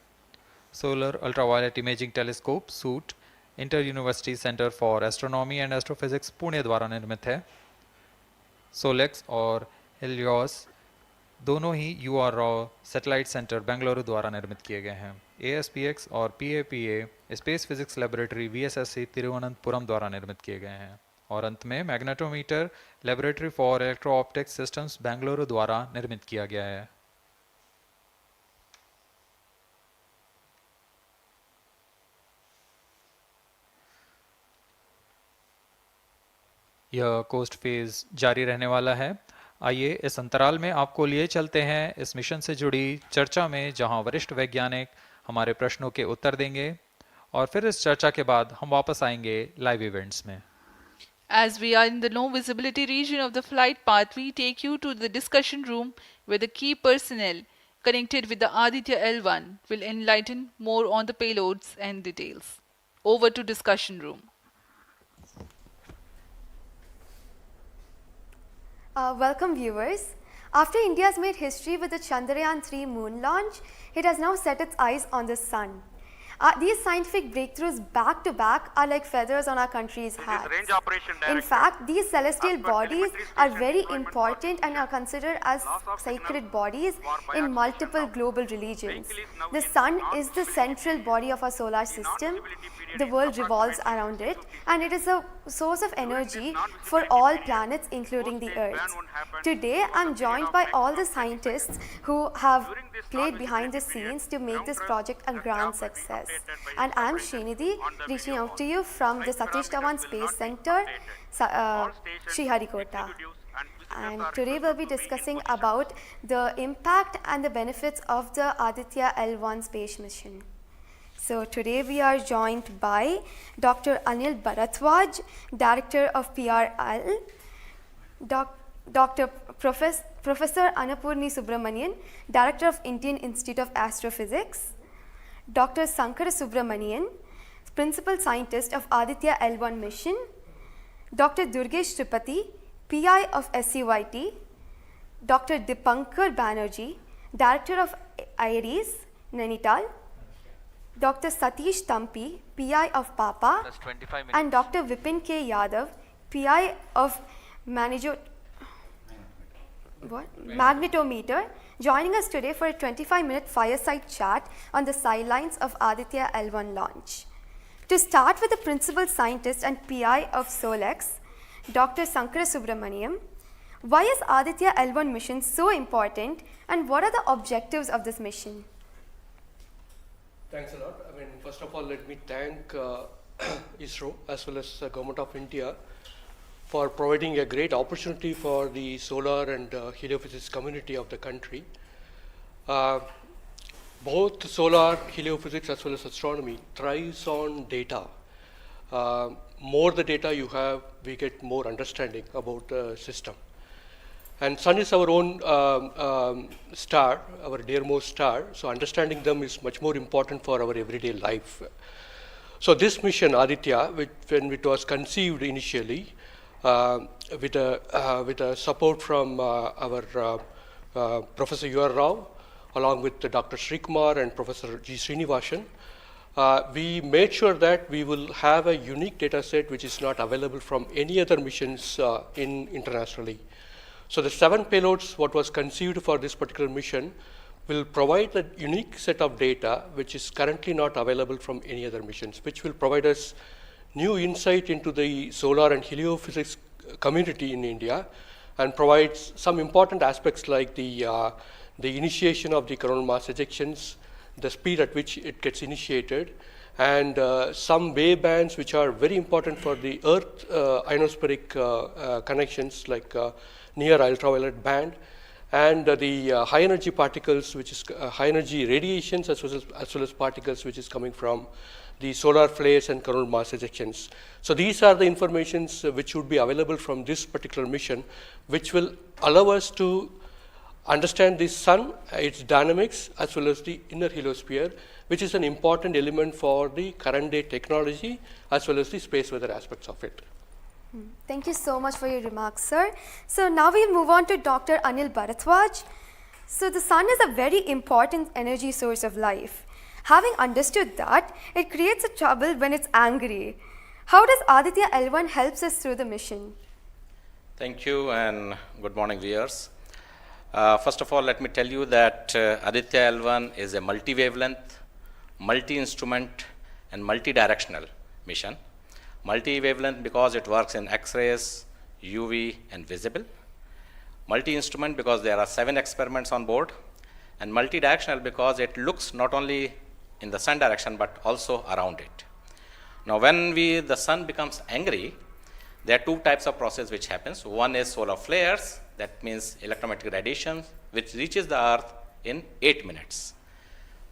Solar ultraviolet imaging telescope suit inter university centre for astronomy and astrophysics Pune द्वारा निर्मित है। सोलेक्स और हेलियोस दोनों ही URO सैटेलाइट सेंटर बेंगलुरु द्वारा निर्मित किए गए हैं। ASPX और PAPA space physics laboratory VSSC Thiruvananthapuram द्वारा निर्मित किए गए हैं। और अंत में magnetometer laboratory for electro optics systems Bengaluru द्वारा निर्मित किया गया है। यह कोस्ट फेज जारी रहने वाला है। आइए इस अंतराल में आपको लिए चलते हैं इस मिशन से जुड़ी चर्चा में, जहां वरिष्ठ वैज्ञानिक हमारे प्रश्नों के उत्तर देंगे और फिर इस चर्चा के बाद हम वापस आएंगे लाइव इवेंट्स में। As we are in the low visibility region of the flight path, we take you to the discussion room where the key personnel, connected with the Aditya-L1 will enlighten more on the payloads and details. Over to discussion room. Welcome viewers. After India has made history with the Chandrayaan-3 moon launch, it has now set its eyes on the sun. These scientific breakthroughs back to back are like feathers on our country's hats. In fact, these celestial bodies are very important and are considered as sacred bodies in multiple global religions. The sun is the central body of our solar system. The world revolves around it, and it is a source of energy for all planets, including the Earth. Today, I am joined by all the scientists who have played behind the scenes to make this project a grand success. And I am Srinidhi, reaching out to you from the Satish Dhawan Space Center, Sriharikota. And today we'll be discussing about the impact and the benefits of the Aditya-L1 space mission. So today we are joined by Dr. Anil Bharatwaj, Director of PRL, Professor Annapurni Subramanian, Director of Indian Institute of Astrophysics, Dr. Sankara Subramanian, Principal Scientist of Aditya-L1 mission, Dr. Durgesh Tripati, PI of SCYT, Dr. Dipankar Banerjee, Director of IRIS, Nainital, Dr. Satish Tampi, PI of PAPA, and Dr. Vipin K. Yadav, PI of Magnetometer, joining us today for a 25-minute fireside chat on the sidelines of Aditya-L1 launch. To start with the Principal Scientist and PI of SOLEX, Dr. Sankara Subramaniam, why is Aditya-L1 mission so important and what are the objectives of this mission? Thanks a lot. First of all, let me thank ISRO as well as the Government of India for providing a great opportunity for the solar and heliophysics community of the country. Both solar, heliophysics as well as astronomy thrives on data. More the data you have, we get more understanding about the system. And sun is our own star, our dearmost star, so understanding them is much more important for our everyday life. So this mission, Aditya, when it was conceived initially, with a support from our Professor U.R. Rao, along with Dr. Srikumar and Professor G. Srinivasan, we made sure that we will have a unique data set which is not available from any other missions internationally. So the 7 payloads, what was conceived for this particular mission, will provide a unique set of data which is currently not available from any other missions, which will provide us new insight into the solar and heliophysics community in India and provides some important aspects like the initiation of the coronal mass ejections, the speed at which it gets initiated, and some wave bands which are very important for the Earth ionospheric connections like near ultraviolet band, and the high energy particles, which is high energy radiations as well as particles which is coming from the solar flares and coronal mass ejections. So these are the informations which would be available from this particular mission, which will allow us to understand the sun, its dynamics, as well as the inner heliosphere, which is an important element for the current day technology as well as the space weather aspects of it. Thank you so much for your remarks, sir. So now we'll move on to Dr. Anil Bharatwaj. So the sun is a very important energy source of life. Having understood that, it creates a trouble when it's angry. How does Aditya-L1 helps us through the mission? Thank you and good morning, viewers. First of all, let me tell you that Aditya-L1 is a multi-wavelength, multi-instrument and multi-directional mission. Multi-wavelength because it works in X-rays, UV and visible. Multi-instrument because there are 7 experiments on board. And multi-directional because it looks not only in the sun direction but also around it. Now when the sun becomes angry, there are 2 types of process which happens. One is solar flares, that means electromagnetic radiation, which reaches the earth in 8 minutes.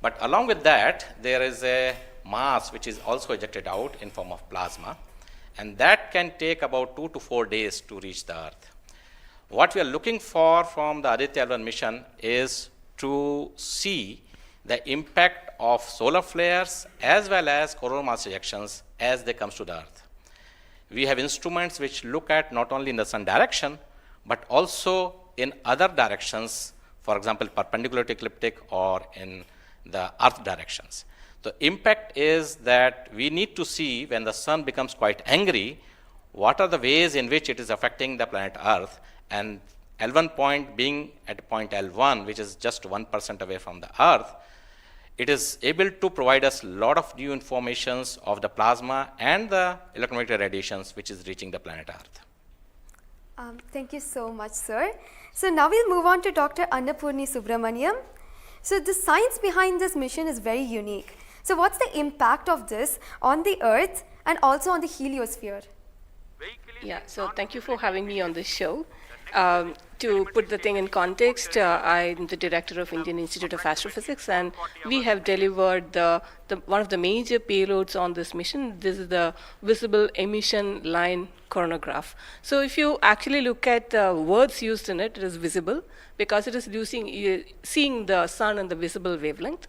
But along with that, there is a mass which is also ejected out in form of plasma, and that can take about 2 to 4 days to reach the earth. What we are looking for from the Aditya-L1 mission is to see the impact of solar flares as well as coronal mass ejections as they come to the Earth. We have instruments which look at not only in the sun direction, but also in other directions, for example, perpendicular to ecliptic or in the Earth directions. The impact is that we need to see when the sun becomes quite angry, what are the ways in which it is affecting the planet Earth, and L1 point being at point L1, which is just 1% away from the Earth, it is able to provide us a lot of new informations of the plasma and the electromagnetic radiations which is reaching the planet Earth. Thank you so much, sir. So now we'll move on to Dr. Annapurni Subramaniam. So the science behind this mission is very unique. So what's the impact of this on the Earth and also on the heliosphere? Yeah, so thank you for having me on this show. To put the thing in context, I'm the director of Indian Institute of Astrophysics, and we have delivered one of the major payloads on this mission. This is the visible emission line coronagraph. So if you actually look at the words used in it, it is visible because it is seeing the sun and the visible wavelength.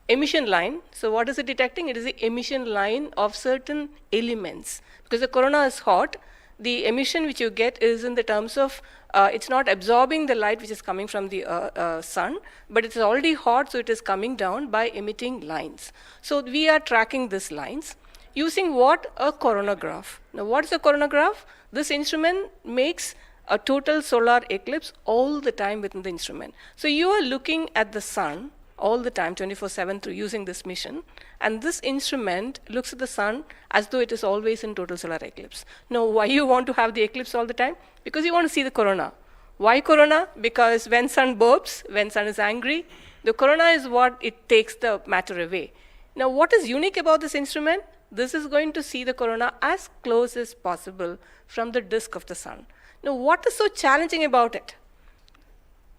Emission line, so what is it detecting? It is the emission line of certain elements. Because the corona is hot, the emission which you get is in the terms of, it's not absorbing the light which is coming from the sun, but it's already hot, so it is coming down by emitting lines. So we are tracking these lines using what? A coronagraph. Now what's a coronagraph? This instrument makes a total solar eclipse all the time within the instrument. So you are looking at the sun all the time, 24/7 through using this mission. And this instrument looks at the sun as though it is always in total solar eclipse. Now, why you want to have the eclipse all the time? Because you want to see the corona. Why corona? Because when sun burps, when sun is angry, the corona is what it takes the matter away. Now, what is unique about this instrument? This is going to see the corona as close as possible from the disk of the sun. Now, what is so challenging about it?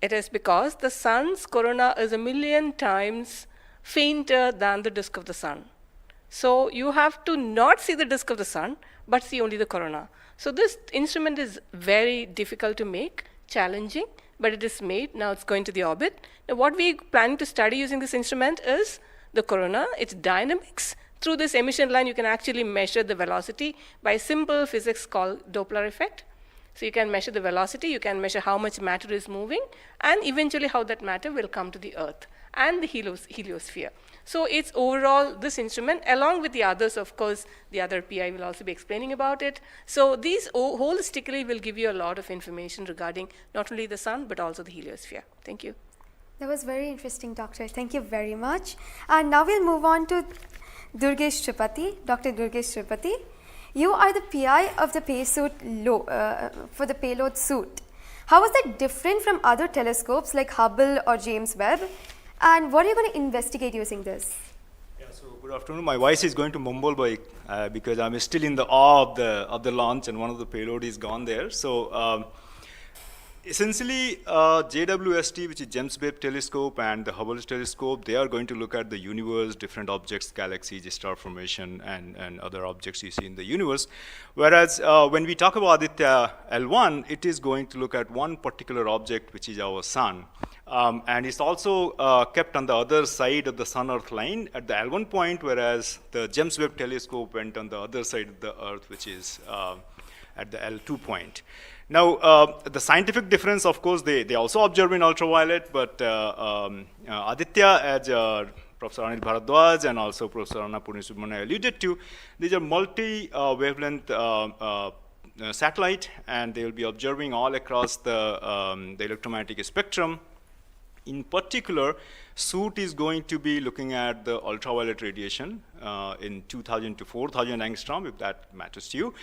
It is because the sun's corona is 1,000,000 times fainter than the disk of the sun. So you have to not see the disk of the sun, but see only the corona. So this instrument is very difficult to make, challenging, but it is made. Now it's going to the orbit. Now what we are planning to study using this instrument is the corona, its dynamics. Through this emission line, you can actually measure the velocity by simple physics called Doppler effect. So you can measure the velocity, you can measure how much matter is moving, and eventually how that matter will come to the Earth and the heliosphere. So it's overall this instrument, along with the others, of course, the other PI will also be explaining about it. So these holistically will give you a lot of information regarding not only the sun, but also the heliosphere. Thank you. That was very interesting, Doctor. Thank you very much. And now we'll move on to Durgesh Tripathi, Dr. Durgesh Tripathi. You are the PI of the for the payload suit. How is that different from other telescopes like Hubble or James Webb? And what are you going to investigate using this? Yeah, so good afternoon. My voice is going to mumble because I'm still in the awe of the launch, and one of the payload is gone there. So essentially, JWST, which is James Webb Telescope, and the Hubble Telescope, they are going to look at the universe, different objects, galaxies, star formation, and other objects you see in the universe. Whereas when we talk about Aditya-L1, it is going to look at one particular object, which is our sun. And it's also kept on the other side of the Sun-Earth line at the L1 point, whereas the James Webb Telescope went on the other side of the Earth, which is at the L2 point. Now, the scientific difference, of course, they also observe in ultraviolet, but Aditya, as Professor Anil Bharadwaj and also Professor Annapurni Subramaniam alluded to, these are multi-wavelength satellite, and they will be observing all across the electromagnetic spectrum. In particular, suit is going to be looking at the ultraviolet radiation in 2000 to 4000 angstrom, if that matters to you,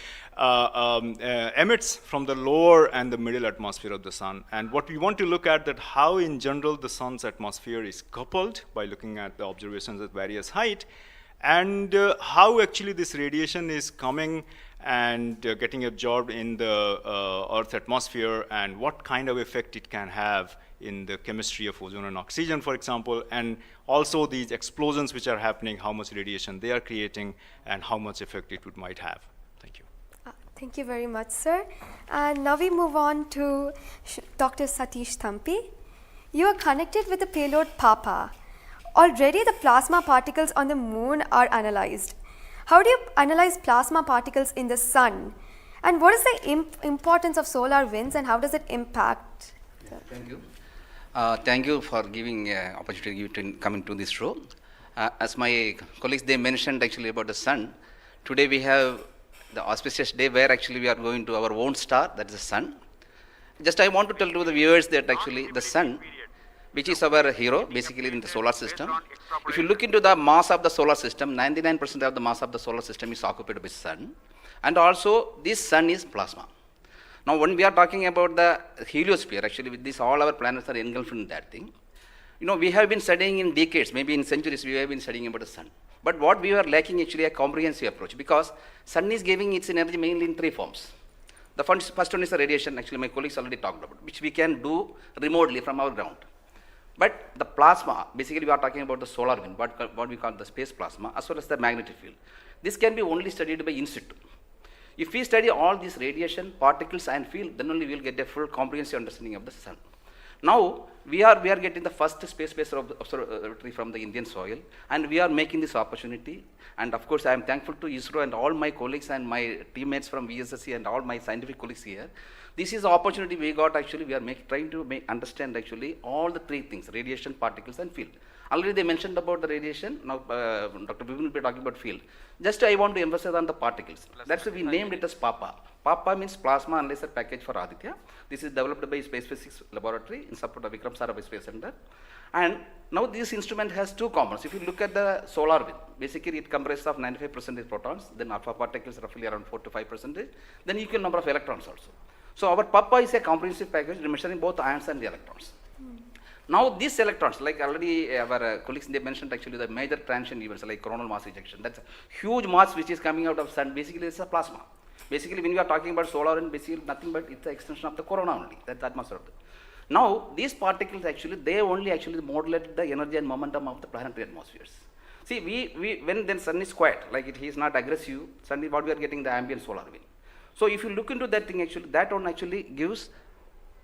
emits from the lower and the middle atmosphere of the sun. And what we want to look at that how in general the sun's atmosphere is coupled by looking at the observations at various height, and how actually this radiation is coming and getting absorbed in the Earth's atmosphere, and what kind of effect it can have in the chemistry of ozone and oxygen, for example, and also these explosions which are happening, how much radiation they are creating, and how much effect it might have. Thank you. Thank you very much, sir. And now we move on to Dr. Satish Thampi. You are connected with the payload Papa. Already the plasma particles on the moon are analyzed. How do you analyze plasma particles in the sun? And what is the importance of solar winds and how does it impact? Thank you. Thank you for giving opportunity to come into this show. As my colleagues, they mentioned actually about the sun. Today we have the auspicious day where actually we are going to our own star, that is the sun. Just I want to tell to the viewers that actually the sun, which is our hero basically in the solar system. If you look into the mass of the solar system, 99% of the mass of the solar system is occupied by sun. And also this sun is plasma. Now when we are talking about the heliosphere, actually with this all our planets are engulfed in that thing. You know, we have been studying in decades, maybe in centuries, we have been studying about the sun. But what we are lacking actually a comprehensive approach, because sun is giving its energy mainly in three forms. The first one is the radiation, actually my colleagues already talked about, which we can do remotely from our ground. But the plasma, basically we are talking about the solar wind, what we call the space plasma, as well as the magnetic field. This can be only studied by in situ. If we study all these radiation, particles and field, then only we will get a full comprehensive understanding of the sun. Now, we are getting the first space-based observatory from the Indian soil, and we are making this opportunity. And of course, I am thankful to ISRO and all my colleagues and my teammates from VSSC and all my scientific colleagues here. This is the opportunity we got actually, we are trying to understand actually all the three things, radiation, particles and field. Already they mentioned about the radiation, now Dr. Bipin will be talking about field. Just I want to emphasize on the particles. That's why we named it as PAPA. PAPA means Plasma Analyzer Package for Aditya. This is developed by Space Physics Laboratory in support of Vikram Sarabhai Space Center. And now this instrument has two components. If you look at the solar wind, basically it comprises of 95% protons, then alpha particles roughly around 4 to 5%, then equal number of electrons also. So our PAPA is a comprehensive package measuring both ions and the electrons. Now these electrons, like already our colleagues, they mentioned actually the major transition events like coronal mass ejection. That's a huge mass which is coming out of sun. Basically it's a plasma. Basically when we are talking about solar wind, basically nothing but it's the extension of the corona only. That's the atmosphere of it. Now these particles actually, they only actually modulate the energy and momentum of the planetary atmospheres. See, when then sun is quiet, like it is not aggressive, sun is what we are getting the ambient solar wind. So if you look into that thing actually, that one actually gives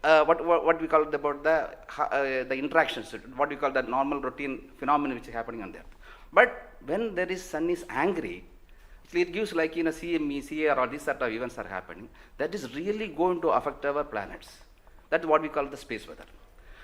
what we call about the interactions, what we call the normal routine phenomenon which is happening on there. But when there is sun is angry, it gives like in a CME, CAR, or these sort of events are happening, that is really going to affect our planets. That's what we call the space weather.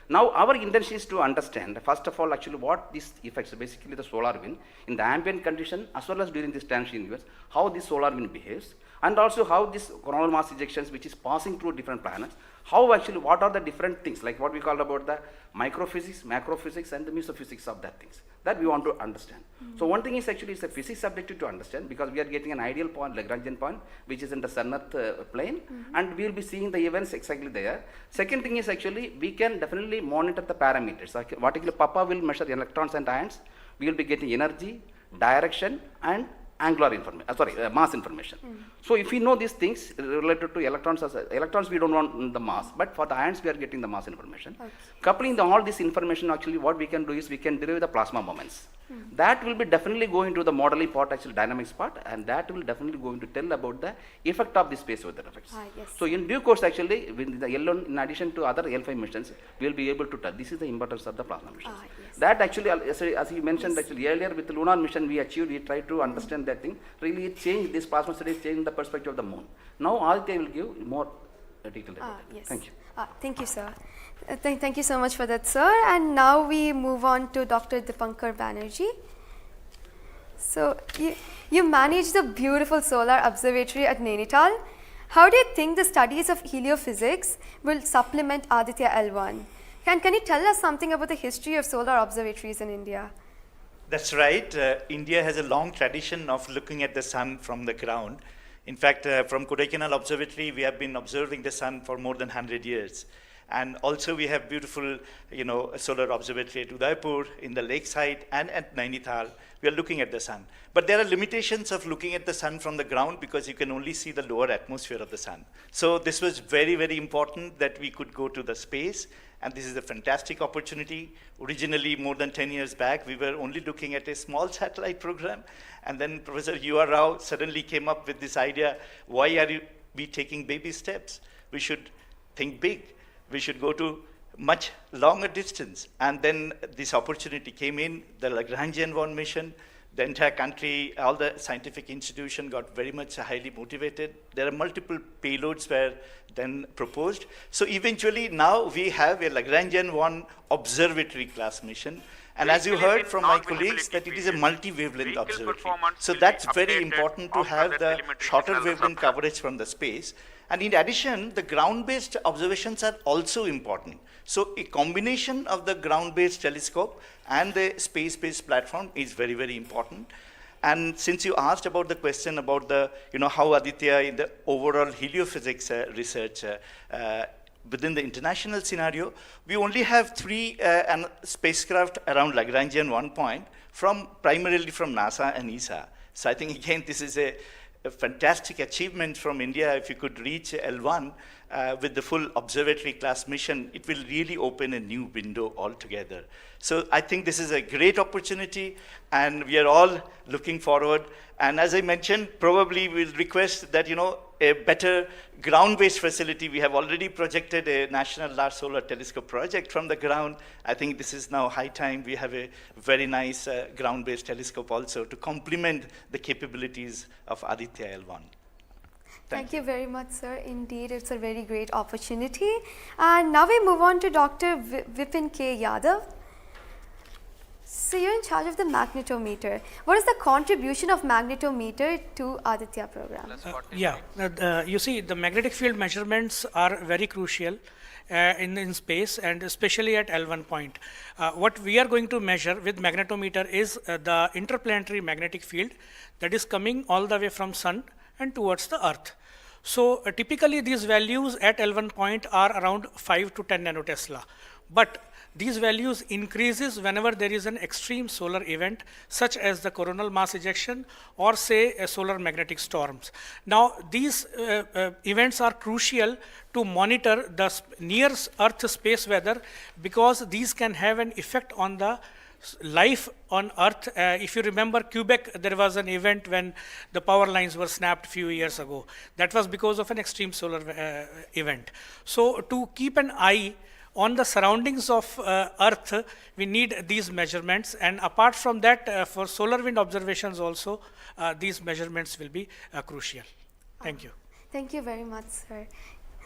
Now our intention is to understand, first of all actually what these effects, basically the solar wind, in the ambient condition as well as during this transition events, how this solar wind behaves, and also how this coronal mass ejections which is passing through different planets, how actually, what are the different things, like what we call about the microphysics, macrophysics and the mesophysics of that things, that we want to understand. So one thing is actually it's a physics objective to understand, because we are getting an ideal point, Lagrangian point, which is in the sun-earth plane, and we will be seeing the events exactly there. Second thing is actually, we can definitely monitor the parameters. Like what actually Papa will measure electrons and ions, we will be getting energy, direction and angular information, mass information. So if we know these things related to electrons, electrons we don't want the mass, but for the ions we are getting the mass information. Coupling all this information, actually what we can do is we can derive the plasma moments. That will be definitely going to the modeling part, actually dynamics part, and that will definitely going to tell about the effect of the space weather effects. Yes. So in due course actually, with the L1, in addition to other L5 missions, we will be able to tell. This is the importance of the plasma missions. Yes. That actually, as you mentioned actually earlier, with the lunar mission we achieved, we tried to understand that thing. Really it changed, this plasma studies changed the perspective of the moon. Now Aditya will give more detail about it. Yes. Thank you. Thank you, sir. Thank you so much for that, sir. And now we move on to Dr. Dipankar Banerjee. So you manage the beautiful solar observatory at Nainital. How do you think the studies of heliophysics will supplement Aditya-L1? Can you tell us something about the history of solar observatories in India? That's right. India has a long tradition of looking at the sun from the ground. In fact, from Kodaikanal Observatory, we have been observing the sun for more than 100 years. And also we have beautiful, solar observatory at Udaipur, in the lakeside, and at Nainital. We are looking at the sun. But there are limitations of looking at the sun from the ground, because you can only see the lower atmosphere of the sun. So this was very, very important that we could go to the space. And this is a fantastic opportunity. Originally, more than 10 years back, we were only looking at a small satellite program. And then Professor U.R. Rao suddenly came up with this idea, why are we taking baby steps? We should think big. We should go to much longer distance. And then this opportunity came in, the Lagrangian-1 mission, the entire country, all the scientific institution got very much highly motivated. There are multiple payloads were then proposed. So eventually now we have a Lagrangian-1 observatory class mission. And as you heard from my colleagues, that it is a multi-wavelength observatory. So that's very important to have the shorter wavelength coverage from the space. And in addition, the ground-based observations are also important. So a combination of the ground-based telescope and the space-based platform is very, very important. And since you asked about the question about the, how Aditya in the overall heliophysics research within the international scenario, we only have 3 spacecraft around Lagrangian-1 point primarily from NASA and ESA. So I think again, this is a fantastic achievement from India. If you could reach L1 with the full observatory class mission, it will really open a new window altogether. So I think this is a great opportunity, and we are all looking forward. And as I mentioned, probably we'll request that, a better ground-based facility. We have already projected a National Large Solar Telescope project from the ground. I think this is now high time we have a very nice ground-based telescope also to complement the capabilities of Aditya-L1. Thank you very much, sir. Indeed, it's a very great opportunity. And now we move on to Dr. Vipin K. Yadav. So you're in charge of the magnetometer. What is the contribution of magnetometer to Aditya program? You see, the magnetic field measurements are very crucial in space, and especially at L1 point. What we are going to measure with magnetometer is the interplanetary magnetic field that is coming all the way from Sun and towards the Earth. So typically these values at L1 point are around 5 to 10 nanotesla. But these values increases whenever there is an extreme solar event, such as the coronal mass ejection or say solar magnetic storms. Now these events are crucial to monitor the near Earth space weather, because these can have an effect on the life on Earth. If you remember Quebec, there was an event when the power lines were snapped a few years ago. That was because of an extreme solar event. So to keep an eye on the surroundings of Earth, we need these measurements, and apart from that, for solar wind observations also, these measurements will be crucial. Thank you. Thank you very much, sir.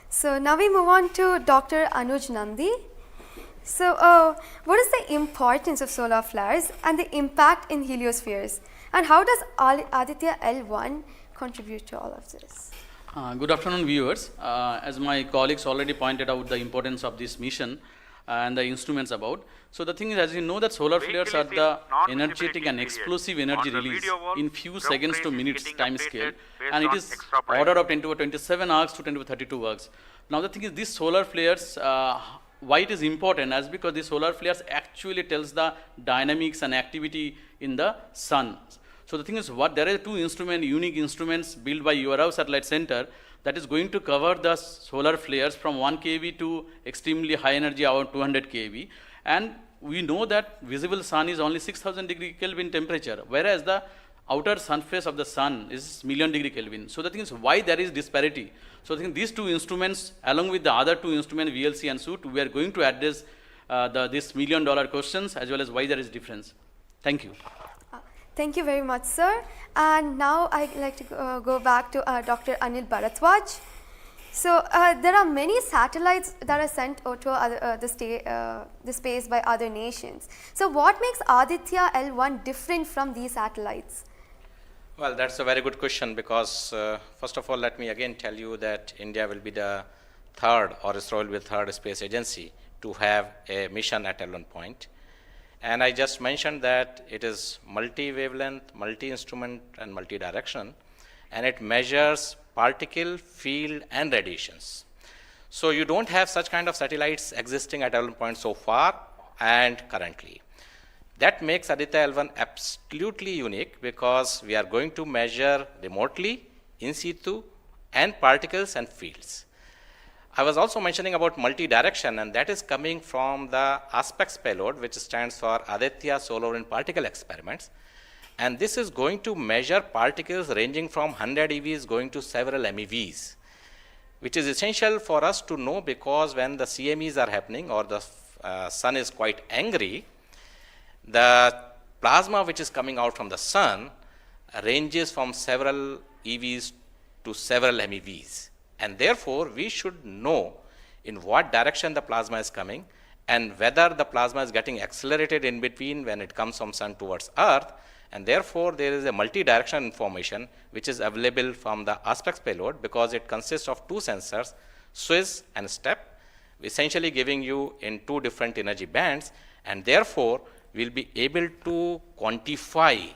So now we move on to Dr. Anuj Nandi. So what is the importance of solar flares and the impact in heliospheres, and how does Aditya-L1 contribute to all of this? Good afternoon, viewers. As my colleagues already pointed out the importance of this mission and the instruments about. So the thing is, as you know, that solar flares are the energetic and explosive energy release in few seconds to minutes time scale, and it is order of 10 to the 27 arcs to 10 to the 32 arcs. Now the thing is, these solar flares, why it is important, as because the solar flares actually tells the dynamics and activity in the sun. So the thing is, there are 2 unique instruments built by URAV Satellite Center that is going to cover the solar flares from 1 kV to extremely high energy, around 200 kV. And we know that visible sun is only 6000 degree Kelvin temperature, whereas the outer surface of the sun is million degree Kelvin. So the thing is, why there is disparity? So I think these 2 instruments, along with the other 2 instruments, VLC and SUIT, we are going to address this $1 million questions, as well as why there is difference. Thank you. Thank you very much, sir. And now I'd like to go back to Dr. Anil Bharadwaj. So there are many satellites that are sent to the space by other nations. So what makes Aditya-L1 different from these satellites? Well, that's a very good question, because first of all, let me again tell you that India will be the third, or ISRO will be the third space agency to have a mission at L1 point. And I just mentioned that it is multi-wavelength, multi-instrument, and multi-direction, and it measures particle, field, and radiations. So you don't have such kind of satellites existing at L1 point so far and currently. That makes Aditya-L1 absolutely unique, because we are going to measure remotely, in situ, and particles and fields. I was also mentioning about multi-direction, and that is coming from the ASPEX payload, which stands for Aditya Solar Wind Particle Experiments. And this is going to measure particles ranging from 100 EVs going to several MeVs. which is essential for us to know, because when the CMEs are happening or the sun is quite angry, the plasma which is coming out from the sun ranges from several EVs to several MeVs, and therefore we should know in what direction the plasma is coming and whether the plasma is getting accelerated in between when it comes from sun towards earth, and therefore there is a multi-directional information which is available from the aspects payload, because it consists of two sensors, SWIS and STEP, essentially giving you in two different energy bands, and therefore we'll be able to quantify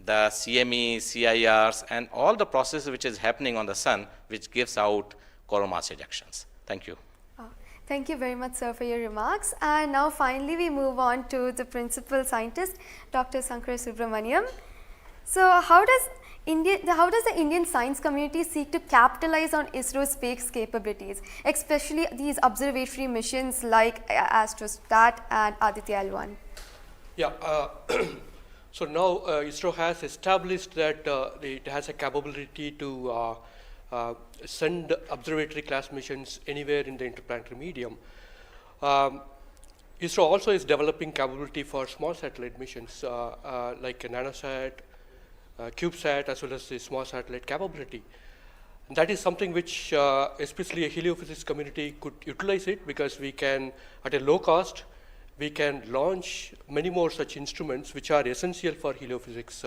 the CME, CIRs, and all the processes which is happening on the sun, which gives out coronal mass ejections. Thank you. Thank you very much, sir, for your remarks. And now finally we move on to the principal scientist, Dr. Sankar Subramaniam. So how does the Indian science community seek to capitalize on ISRO's space capabilities, especially these observatory missions like Astrostat and Aditya-L1? Yeah, so now ISRO has established that it has a capability to send observatory class missions anywhere in the interplanetary medium. ISRO also is developing capability for small satellite missions like a nanosat, CubeSat, as well as the small satellite capability. And that is something which especially a heliophysics community could utilize it, because we can, at a low cost, we can launch many more such instruments which are essential for heliophysics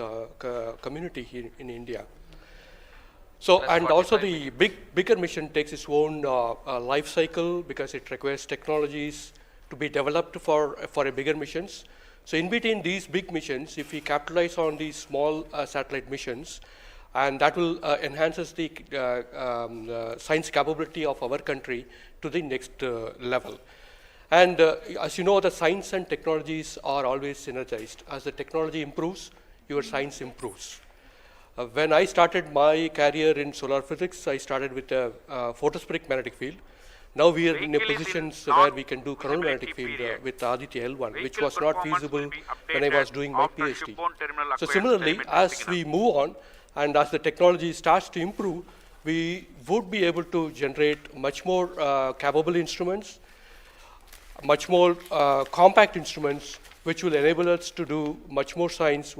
community here in India. So, and also the bigger mission takes its own life cycle, because it requires technologies to be developed for a bigger missions. So in between these big missions, if we capitalize on these small satellite missions, and that will enhances the science capability of our country to the next level. And as you know, the science and technologies are always synergized. As the technology improves, your science improves. When I started my career in solar physics, I started with a photospheric magnetic field. Now we are in a position where we can do coronal magnetic field with Aditya-L1, which was not feasible when I was doing my PhD. So similarly, as we move on and as the technology starts to improve, we would be able to generate much more capable instruments, much more compact instruments, which will enable us to do much more science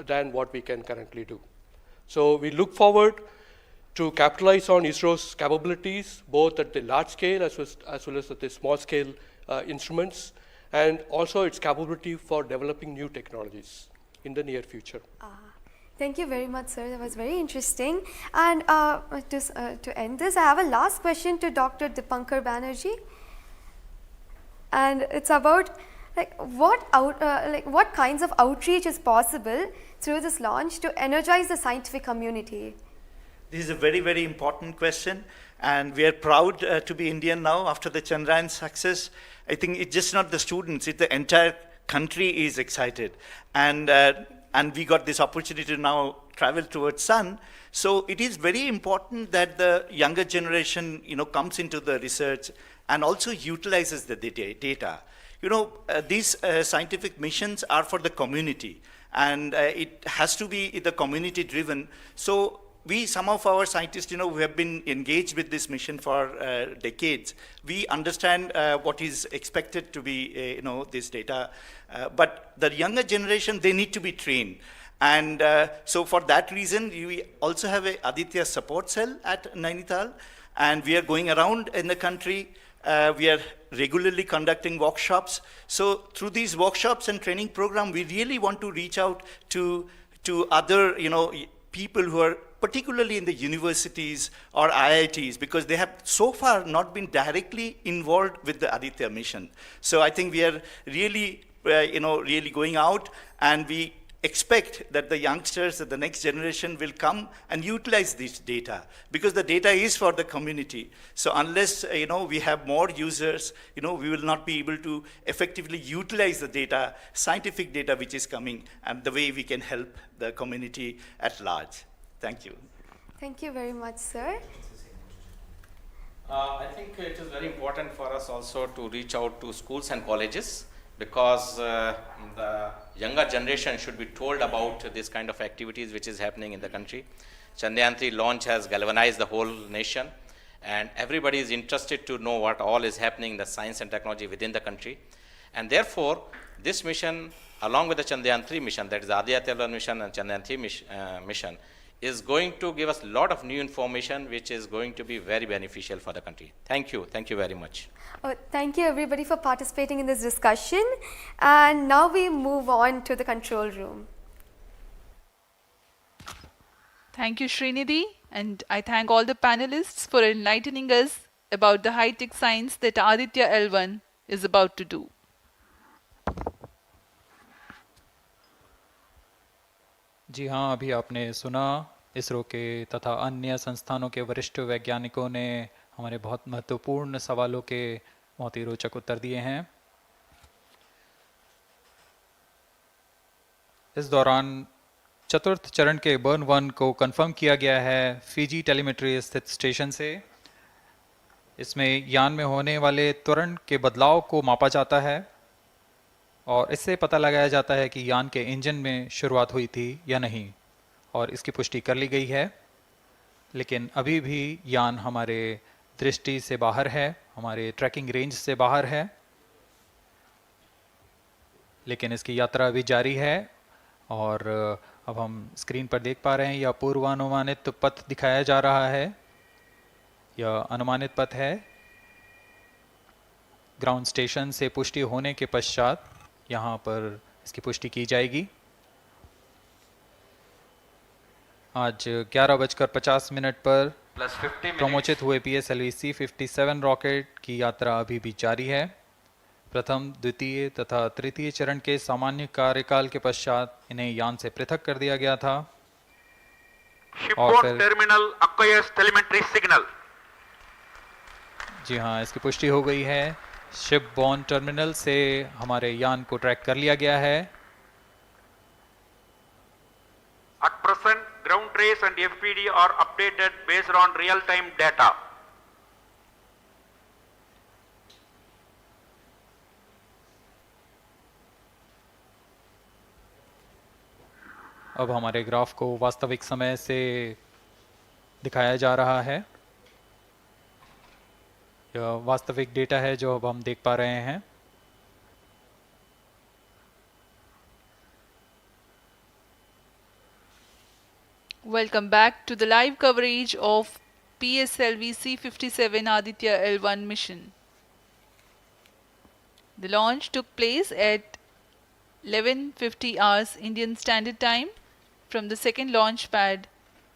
than what we can currently do. So we look forward to capitalize on ISRO's capabilities, both at the large scale as well as at the small scale instruments, and also its capability for developing new technologies in the near future. Thank you very much, sir. That was very interesting. And to end this, I have a last question to Dr. Dipankar Banerjee. And it's about what kinds of outreach is possible through this launch to energize the scientific community? This is a very, very important question, and we are proud to be Indian now after the Chandrayaan success. I think it's just not the students, it's the entire country is excited. And we got this opportunity to now travel towards sun. So it is very important that the younger generation, comes into the research and also utilizes the data. These scientific missions are for the community, and it has to be the community driven. So some of our scientists, who have been engaged with this mission for decades, we understand what is expected to be, this data. But the younger generation, they need to be trained. And so for that reason, we also have a Aditya support cell at Nainital, and we are going around in the country. We are regularly conducting workshops. So through these workshops and training program, we really want to reach out to other, people who are particularly in the universities or IITs, because they have so far not been directly involved with the Aditya mission. So I think we are really, really going out, and we expect that the youngsters, that the next generation will come and utilize this data, because the data is for the community. So unless we have more users, we will not be able to effectively utilize the data, scientific data which is coming, and the way we can help the community at large. Thank you. Thank you very much, sir. I think it is very important for us also to reach out to schools and colleges, because the younger generation should be told about this kind of activities which is happening in the country. Chandrayaan 3 launch has galvanized the whole nation, and everybody is interested to know what all is happening in the science and technology within the country. And therefore, this mission, along with the Chandrayaan-3 mission, that is the Aditya-L1 mission and Chandrayaan-3 mission, is going to give us a lot of new information which is going to be very beneficial for the country. Thank you very much. Thank you everybody for participating in this discussion, and now we move on to the control room. Thank you, Srinidhi, and I thank all the panelists for enlightening us about the high-tech science that Aditya-L1 is about to do. जी हाँ, अभी आपने सुना इसरो के तथा अन्य संस्थानों के वरिष्ठ वैज्ञानिकों ने हमारे बहुत महत्वपूर्ण सवालों के बहुत ही रोचक उत्तर दिए हैं। इस दौरान चतुर्थ चरण के बर्न 1 को कंफर्म किया गया है फिजी टेलीमेट्री स्थित स्टेशन से। इसमें यान में होने वाले त्वरण के बदलाव को मापा जाता है और इससे पता लगाया जाता है कि यान के इंजन में शुरुआत हुई थी या नहीं, और इसकी पुष्टि कर ली गई है। लेकिन अभी भी यान हमारे दृष्टि से बाहर है, हमारे ट्रैकिंग रेंज से बाहर है, लेकिन इसकी यात्रा अभी जारी है। और अब हम स्क्रीन पर देख पा रहे हैं यह पूर्वानुमानित पथ दिखाया जा रहा है। यह अनुमानित पथ है। ग्राउंड स्टेशन से पुष्टि होने के पश्चात यहाँ पर इसकी पुष्टि की जाएगी। आज 11:50 पर प्रमोचित हुए PSLV-C57 रॉकेट की यात्रा अभी भी जारी है। प्रथम, द्वितीय तथा तृतीय चरण के सामान्य कार्यकाल के पश्चात इन्हें यान से पृथक कर दिया गया था। और फिर टर्मिनल acquires telemetry signal. जी हाँ, इसकी पुष्टि हो गई है। शिपबॉर्न टर्मिनल से हमारे यान को ट्रैक कर लिया गया है। At present, ground trace and FPD are updated based on real-time data. अब हमारे ग्राफ को वास्तविक समय से दिखाया जा रहा है। यह वास्तविक डेटा है जो अब हम देख पा रहे हैं। Welcome back to the live coverage of PSLV-C57 Aditya-L1 mission. The launch took place at 11:50 hours Indian Standard Time from the second launch pad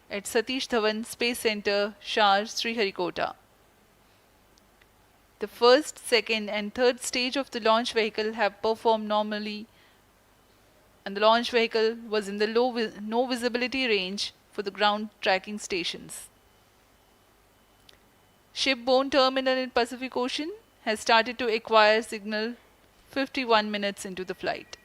at Satish Dhawan Space Center, Shar, Sriharikota. The first, second and third stage of the launch vehicle have performed normally, and the launch vehicle was in the no visibility range for the ground tracking stations. Shipborne terminal in Pacific Ocean has started to acquire signal 51 minutes into the flight.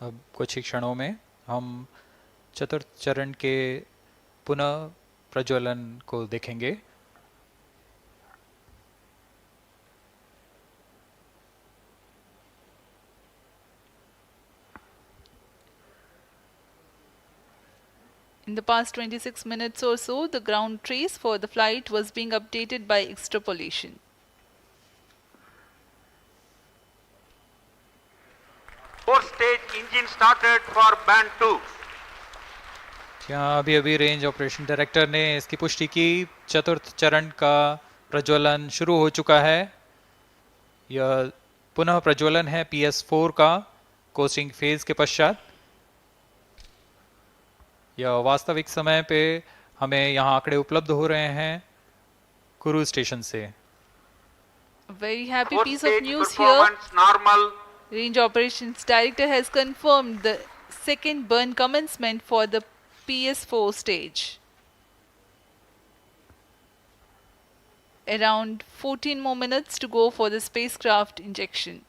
अब कुछ ही क्षणों में हम चतुर्थ चरण के पुनः प्रज्वलन को देखेंगे। In the past 26 minutes or so, the ground trace for the flight was being updated by extrapolation. Four-stage engine started for band 2. यहाँ अभी रेंज ऑपरेशन डायरेक्टर ने इसकी पुष्टि की। चतुर्थ चरण का प्रज्वलन शुरू हो चुका है। यह पुनः प्रज्वलन है PS4 का कोस्टिंग फेज के पश्चात। यह वास्तविक समय पे हमें यहाँ आंकड़े उपलब्ध हो रहे हैं क्रूज स्टेशन से। Very happy piece of news here. Normal. Range Operations Director has confirmed the second burn commencement for the PS4 stage. Around 14 more minutes to go for the spacecraft injection.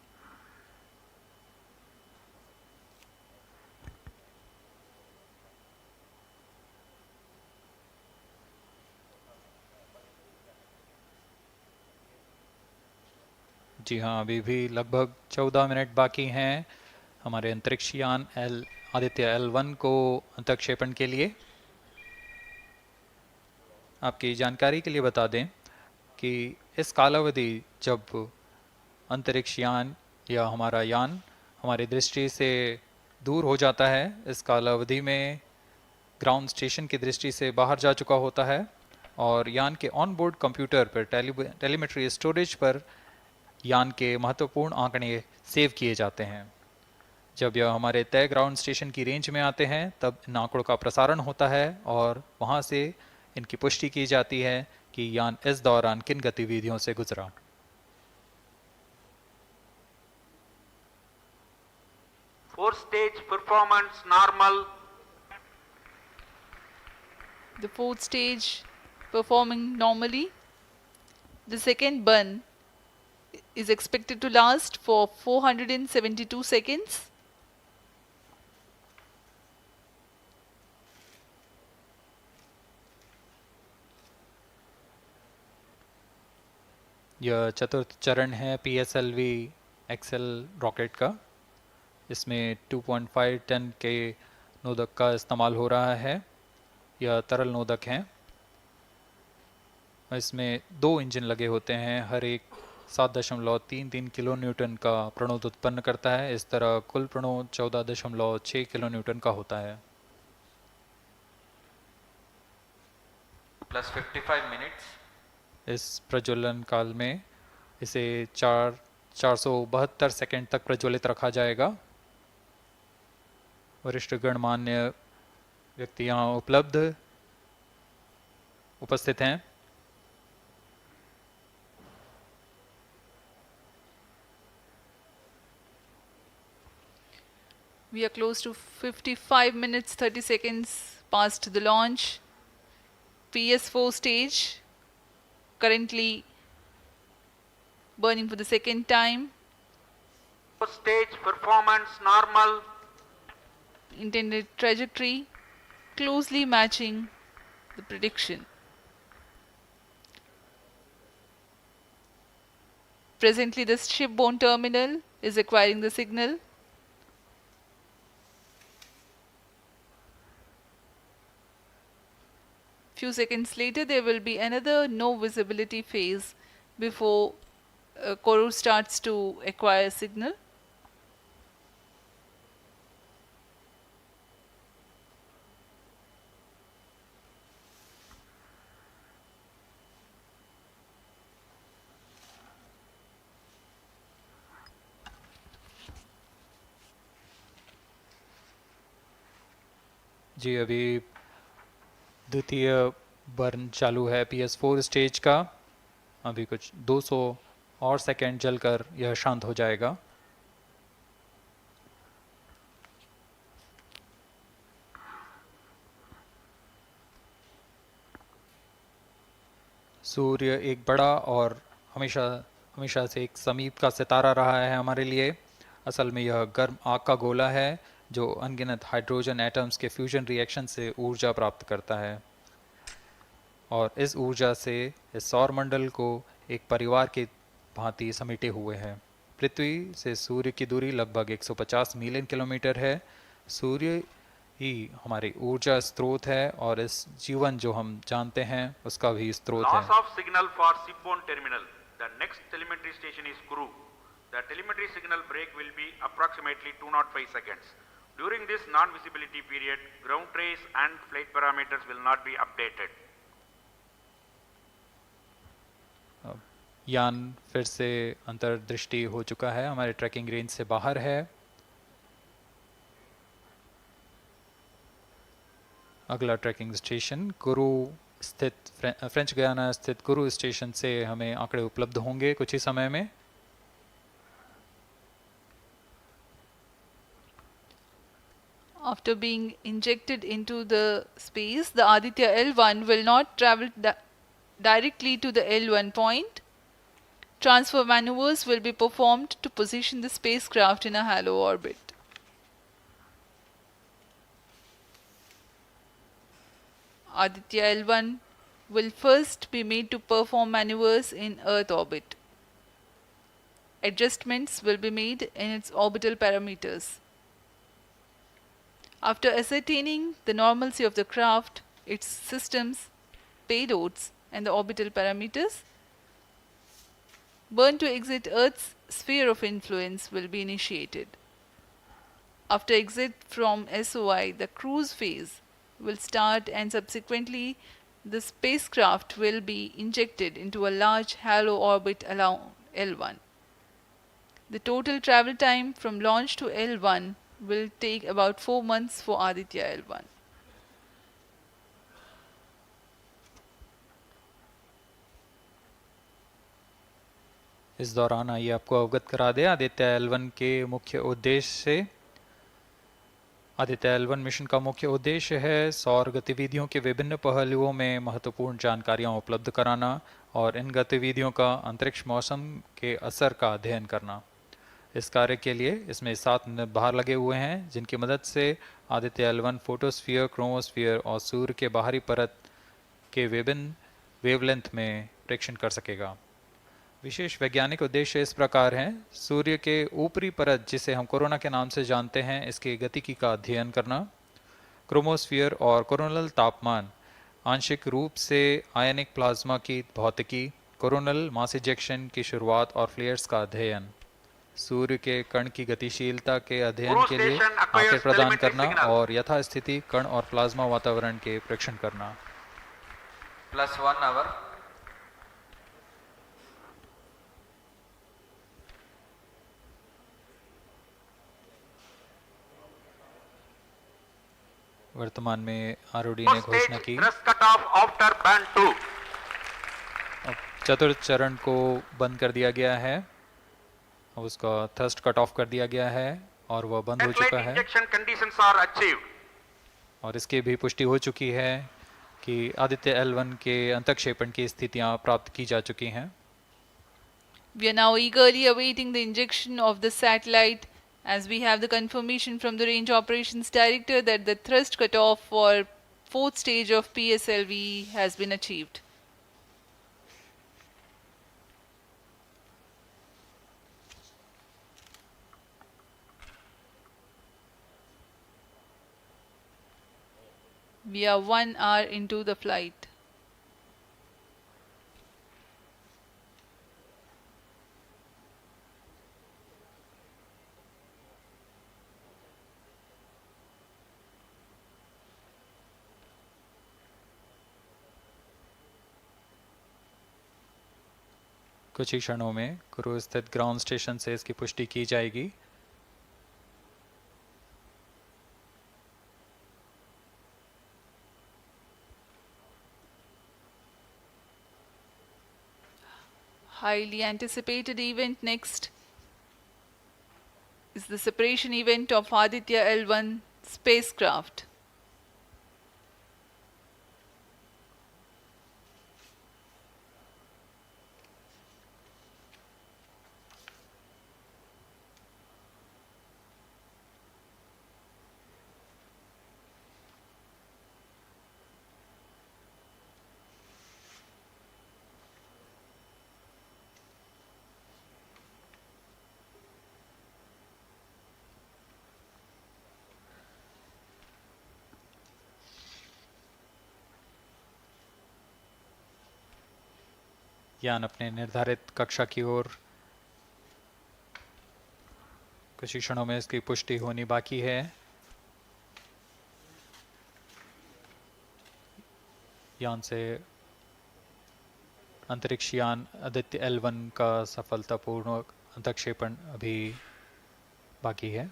जी हाँ, अभी भी लगभग 14 minute बाकी हैं हमारे अंतरिक्ष यान आदित्य L1 को अंतक्षेपण के लिए। आपकी जानकारी के लिए बता दें कि इस कालावधि जब अंतरिक्ष यान या हमारा यान हमारी दृष्टि से दूर हो जाता है, इस कालावधि में ग्राउंड स्टेशन की दृष्टि से बाहर जा चुका होता है और यान के ऑन बोर्ड कंप्यूटर पर टेलीमेट्री स्टोरेज पर यान के महत्वपूर्ण आंकड़े सेव किए जाते हैं। जब यह हमारे तय ग्राउंड स्टेशन की रेंज में आते हैं तब इन आंकड़ों का प्रसारण होता है और वहां से इनकी पुष्टि की जाती है कि यान इस दौरान किन गतिविधियों से गुजरा। Fourth stage performance normal. The fourth stage performing normally. The second burn is expected to last for 472 seconds. यह चतुर्थ चरण है PSLV XL रॉकेट का। इसमें 2.5 टन के नोदक का इस्तेमाल हो रहा है। यह तरल नोदक हैं। इसमें 2 इंजन लगे होते हैं, हर एक 7.33 किलो न्यूटन का प्रणोद उत्पन्न करता है। इस तरह कुल प्रणोद 14.6 किलो न्यूटन का होता है। Plus 55 minutes. इस प्रज्वलन काल में इसे 472 सेकंड तक प्रज्वलित रखा जाएगा। वरिष्ठ गणमान्य व्यक्ति यहाँ उपस्थित हैं। We are close to 55 minutes 30 seconds past the launch. PS4 stage currently burning for the second time. Fourth stage performance normal. Intended trajectory closely matching the prediction. Presently the shipborne terminal is acquiring the signal. Few seconds later there will be another no visibility phase before Koru starts to acquire signal. जी अभी द्वितीय burn चालू है PS4 stage का। अभी कुछ 200 और second जलकर यह शांत हो जाएगा। सूर्य एक बड़ा और हमेशा से एक समीप का सितारा रहा है हमारे लिए। असल में यह गर्म आग का गोला है जो अनगिनत हाइड्रोजन एटम्स के फ्यूजन रिएक्शन से ऊर्जा प्राप्त करता है और इस ऊर्जा से इस सौर मंडल को एक परिवार की भांति समेटे हुए है। पृथ्वी से सूर्य की दूरी लगभग 150 मिलियन किलोमीटर है। सूर्य ही हमारी ऊर्जा स्रोत है और इस जीवन जो हम जानते हैं उसका भी स्रोत है। Loss of signal for shipborne terminal. The next telemetry station is Kuru. The telemetry signal break will be approximately 205 seconds. During this non-visibility period, ground trace and flight parameters will not be updated. यान फिर से अंतर्दृष्टि हो चुका है, हमारे trekking range से बाहर है। अगला ट्रैकिंग स्टेशन कुरु स्थित फ्रेंच गयाना स्थित कुरु स्टेशन से हमें आंकड़े उपलब्ध होंगे कुछ ही समय में। After being injected into the space, the Aditya-L1 will not travel directly to the L1 point. Transfer maneuvers will be performed to position the spacecraft in a halo orbit. Aditya-L1 will first be made to perform maneuvers in Earth orbit. adjustments will be made in its orbital parameters. After ascertaining the normalcy of the craft, its systems, payloads, and the orbital parameters, burn to exit Earth's sphere of influence will be initiated. After exit from SOI, the cruise phase will start, and subsequently the spacecraft will be injected into a large halo orbit around L1. The total travel time from launch to L1 will take about 4 months for Aditya-L1. इस दौरान आइए आपको अवगत करा दें आदित्य-L1 के मुख्य उद्देश्य से। आदित्य-L1 मिशन का मुख्य उद्देश्य है सौर गतिविधियों के विभिन्न पहलुओं में महत्वपूर्ण जानकारियां उपलब्ध कराना और इन गतिविधियों का अंतरिक्ष मौसम के असर का अध्ययन करना। इस कार्य के लिए इसमें 7 भार लगे हुए हैं, जिनकी मदद से आदित्य-L1 फोटोस्फीयर, क्रोमोस्फीयर और सूर्य के बाहरी परत के विभिन्न वेवलेंथ में प्रेक्षण कर सकेगा। विशेष वैज्ञानिक उद्देश्य इस प्रकार हैं: सूर्य के ऊपरी परत, जिसे हम कोरोना के नाम से जानते हैं, इसके गतिकी का अध्ययन करना, क्रोमोस्फीयर और कोरोनल तापमान, आंशिक रूप से आयनिक प्लाज्मा की भौतिकी, कोरोनल मास इजेक्शन की शुरुआत और फ्लेयर्स का अध्ययन, सूर्य के कण की गतिशीलता के अध्ययन के लिए आंकड़े प्रदान करना और यथास्थिति कण और प्लाज्मा वातावरण के प्रेक्षण करना। +1 hour. वर्तमान में आरओडी ने घोषणा की अब चतुर्थ चरण को बंद कर दिया गया है, अब उसका थ्रस्ट कट ऑफ कर दिया गया है और वह बंद हो चुका है और इसकी भी पुष्टि हो चुकी है कि आदित्य-L1 के अंतःक्षेपण की स्थितियां प्राप्त की जा चुकी हैं। We are now eagerly awaiting the injection of the satellite, as we have the confirmation from the Range Operations Director that the thrust cutoff for 4th stage of PSLV has been achieved. We are 1 hour into the flight. कुछ ही क्षणों में crew स्थित ground station से इसकी पुष्टि की जाएगी। Highly anticipated event next is the separation event of Aditya-L1 spacecraft. यान अपने निर्धारित कक्षा की ओर कुछ ही क्षणों में इसकी पुष्टि होनी बाकी है। यान से अंतरिक्ष यान आदित्य-L1 का सफलतापूर्ण अंतःक्षेपण अभी बाकी है।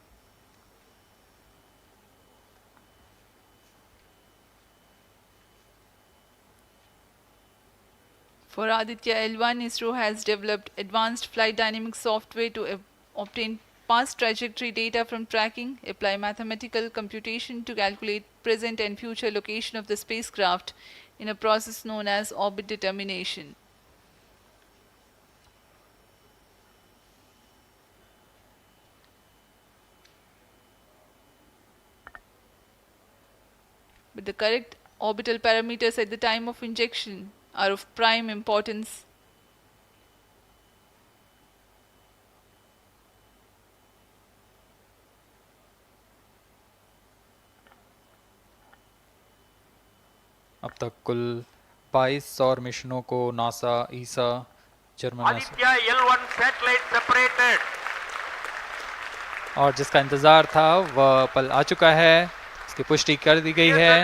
For Aditya-L1, ISRO has developed advanced flight dynamic software to obtain past trajectory data from tracking, apply mathematical computation to calculate present and future location of the spacecraft in a process known as orbit determination. But the correct orbital parameters at the time of injection are of prime importance. अब तक कुल 22 सौर मिशनों को NASA, ईसा, German Aditya-L1 satellite separated. और जिसका इंतजार था वह पल आ चुका है, इसकी पुष्टि कर दी गई है।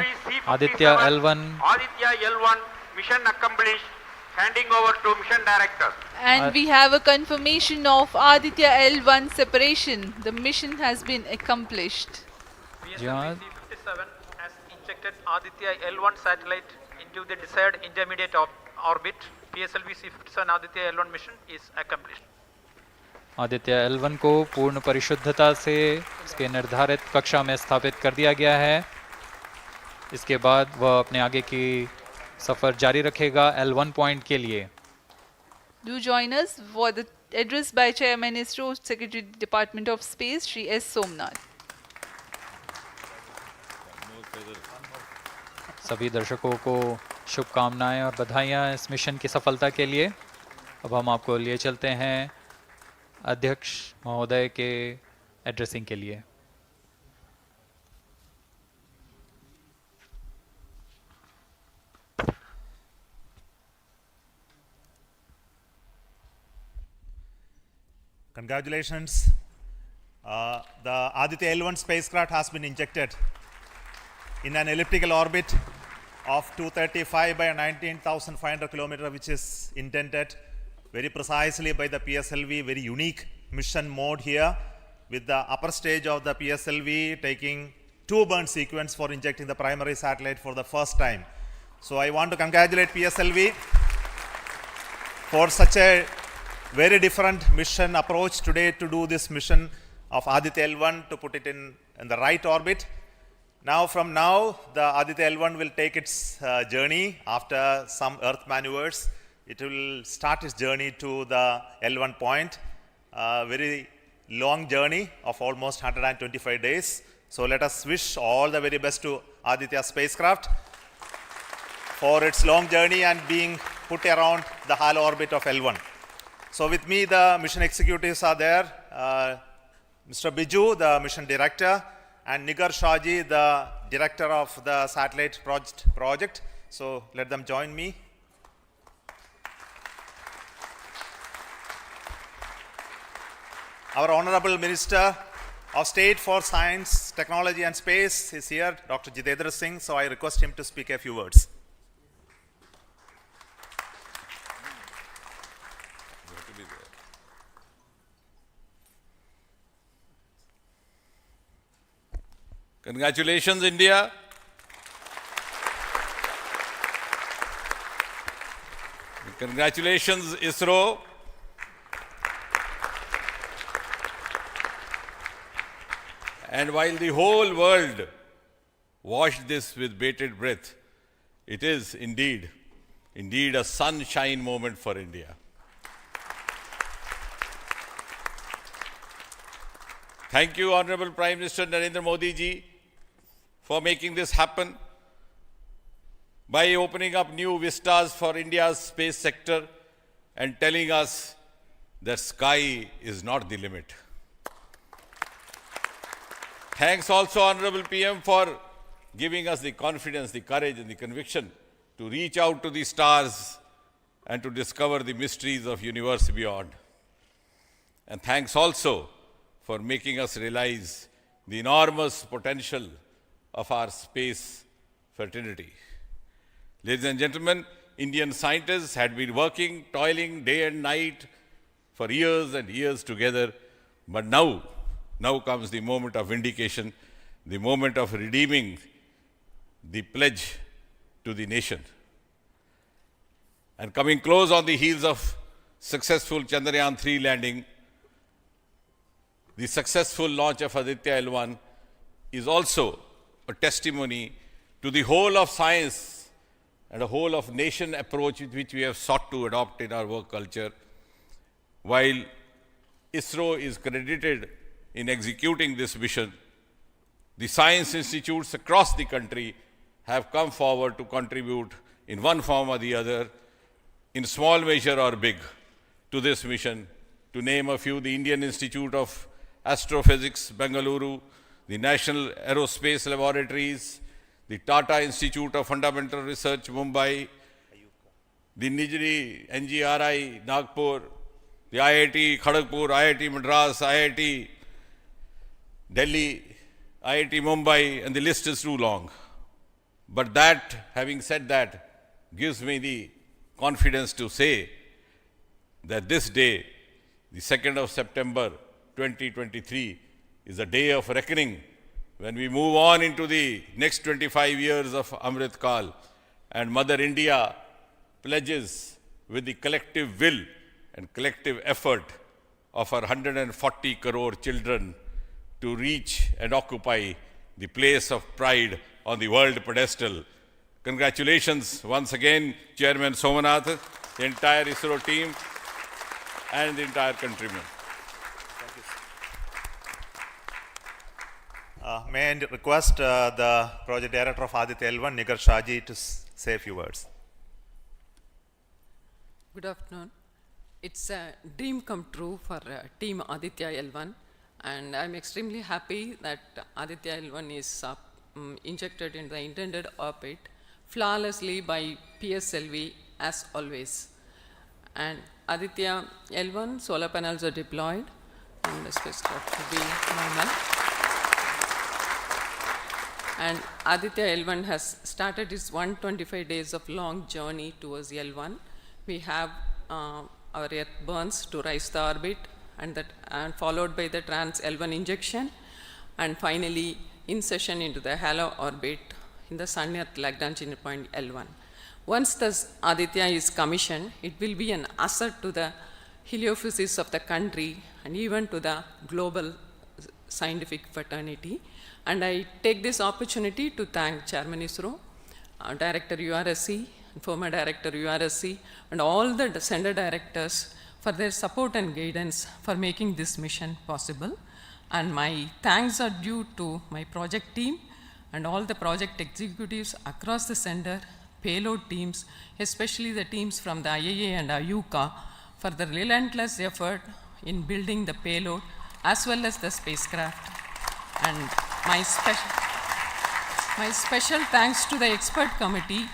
Aditya-L1 Aditya-L1 mission accomplished. Handing over to mission director. And we have a confirmation of Aditya-L1 separation. The mission has been accomplished. PSLV-C57 has injected Aditya-L1 satellite into the desired intermediate orbit. PSLV-C57 Aditya-L1 mission is accomplished. Aditya-L1 को पूर्ण परिशुद्धता से इसके निर्धारित कक्षा में स्थापित कर दिया गया है। इसके बाद वह अपने आगे की सफर जारी रखेगा L1 पॉइंट के लिए। Do join us for the address by Chairman ISRO, Secretary Department of Space, Shri S. Somnath. सभी दर्शकों को शुभकामनाएं और बधाइयां इस मिशन की सफलता के लिए। अब हम आपको लिए चलते हैं अध्यक्ष महोदय के एड्रेसिंग के लिए। Congratulations. The Aditya-L1 spacecraft has been injected in an elliptical orbit of 235 by 19,500 kilometers, which is intended very precisely by the PSLV, very unique mission mode here, with the upper stage of the PSLV taking 2 burn sequence for injecting the primary satellite for the first time. So I want to congratulate PSLV for such a very different mission approach today to do this mission of Aditya-L1 to put it in the right orbit. Now, from now, the Aditya-L1 will take its journey after some Earth maneuvers. It will start its journey to the L1 point, a very long journey of almost 125 days. So let us wish all the very best to Aditya spacecraft for its long journey and being put around the halo orbit of L1. So with me, the mission executives are there. Mr. Biju, the mission director, and Nigar Shahji, the director of the satellite project. So let them join me. Our Honorable Minister of State for Science, Technology and Space is here, Dr. Jitendra Singh. So I request him to speak a few words. Congratulations, India. Congratulations, ISRO. And while the whole world watched this with bated breath, it is indeed a sunshine moment for India. Thank you, Honorable Prime Minister Narendra Modi ji, for making this happen by opening up new vistas for India's space sector and telling us that sky is not the limit. Thanks also, Honorable PM, for giving us the confidence, the courage and the conviction to reach out to the stars and to discover the mysteries of universe beyond. And thanks also for making us realize the enormous potential of our space fraternity. Ladies and gentlemen, Indian scientists had been working, toiling day and night for years and years together, but now comes the moment of vindication, the moment of redeeming the pledge to the nation. And coming close on the heels of successful Chandrayaan-3 landing, the successful launch of Aditya-L1 is also a testimony to the whole of science and a whole of nation approach which we have sought to adopt in our work culture. While ISRO is credited in executing this mission, the science institutes across the country have come forward to contribute in one form or the other, in small measure or big, to this mission. To name a few, the Indian Institute of Astrophysics, Bengaluru, the National Aerospace Laboratories, the Tata Institute of Fundamental Research, Mumbai, the Nijri, NGRI, Nagpur, the IIT Kharagpur, IIT Madras, IIT Delhi, IIT Mumbai, and the list is too long. But that, having said that, gives me the confidence to say that this day, the 2nd of September 2023, is a day of reckoning when we move on into the next 25 years of Amrit Kal, and Mother India pledges with the collective will and collective effort of our 140 crore children to reach and occupy the place of pride on the world pedestal. Congratulations once again, Chairman Somanath, the entire ISRO team, and the entire countrymen. May I request the Project Director of Aditya-L1, Nigar Shaji, to say a few words. Good afternoon. It's a dream come true for Team Aditya-L1, and I'm extremely happy that Aditya-L1 is injected in the intended orbit flawlessly by PSLV as always. And Aditya-L1 solar panels are deployed, and the spacecraft will be normal. And Aditya-L1 has started its 125 days of long journey towards L1. We have our Earth burns to rise the orbit, and followed by the trans-L1 injection, and finally insertion into the halo orbit in the Sun-Earth Lagrange point L1. Once the Aditya is commissioned, it will be an asset to the heliophysics of the country and even to the global scientific fraternity. And I take this opportunity to thank Chairman ISRO, Director URSC, former Director URSC, and all the Center Directors for their support and guidance for making this mission possible. And my thanks are due to my project team and all the project executives across the center, payload teams, especially the teams from the IAA and IUCA, for the relentless effort in building the payload as well as the spacecraft. And my special thanks to the expert committee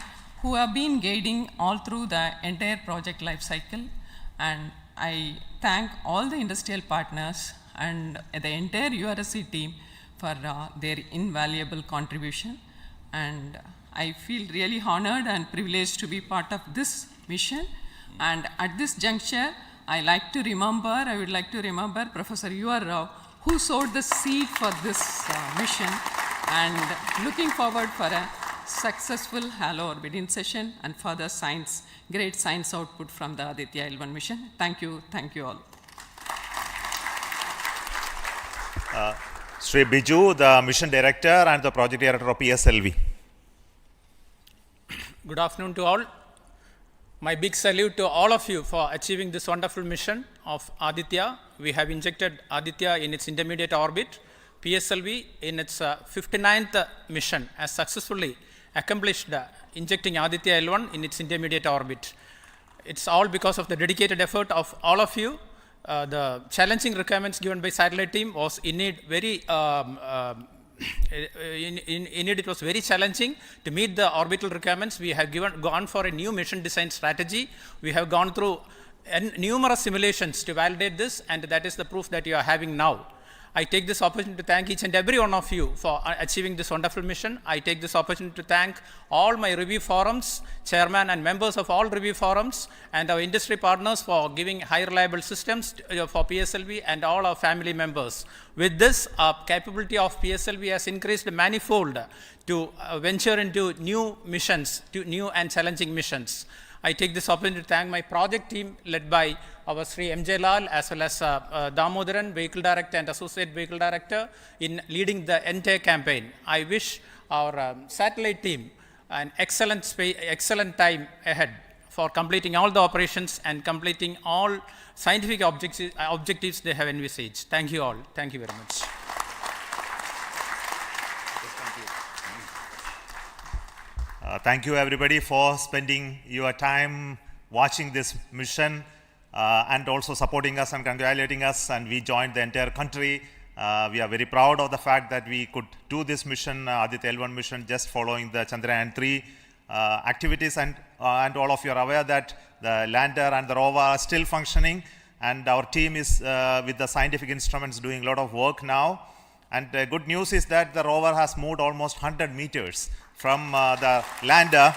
who have been guiding all through the entire project life cycle. And I thank all the industrial partners and the entire URSC team for their invaluable contribution. And I feel really honored and privileged to be part of this mission. And at this juncture, I would like to remember Professor U.R. Rao, who sowed the seed for this mission, and looking forward for a successful halo orbit insertion and further great science output from the Aditya-L1 mission. Thank you all. Sri Biju, the Mission Director and the Project Director of PSLV. Good afternoon to all. My big salute to all of you for achieving this wonderful mission of Aditya. We have injected Aditya in its intermediate orbit. PSLV in its 59th mission has successfully accomplished injecting Aditya-L1 in its intermediate orbit. It's all because of the dedicated effort of all of you. The challenging requirements given by satellite team was indeed very it was very challenging to meet the orbital requirements. We have gone for a new mission design strategy. We have gone through numerous simulations to validate this, and that is the proof that you are having now. I take this opportunity to thank each and every one of you for achieving this wonderful mission. I take this opportunity to thank all my review forums, chairman and members of all review forums, and our industry partners for giving high reliable systems for PSLV, and all our family members. With this, our capability of PSLV has increased manifold to venture into new missions, to new and challenging missions. I take this opportunity to thank my project team led by our Sri M.J. Lal as well as Damodaran, Vehicle Director and Associate Vehicle Director, in leading the entire campaign. I wish our satellite team an excellent time ahead for completing all the operations and completing all scientific objectives they have envisaged. Thank you all. Thank you very much. Thank you everybody for spending your time watching this mission and also supporting us and congratulating us, and we joined the entire country We are very proud of the fact that we could do this mission, Aditya-L1 mission, just following the Chandrayaan 3 activities, and all of you are aware that the lander and the rover are still functioning, and our team is with the scientific instruments doing a lot of work now. And the good news is that the rover has moved almost 100 meters from the lander,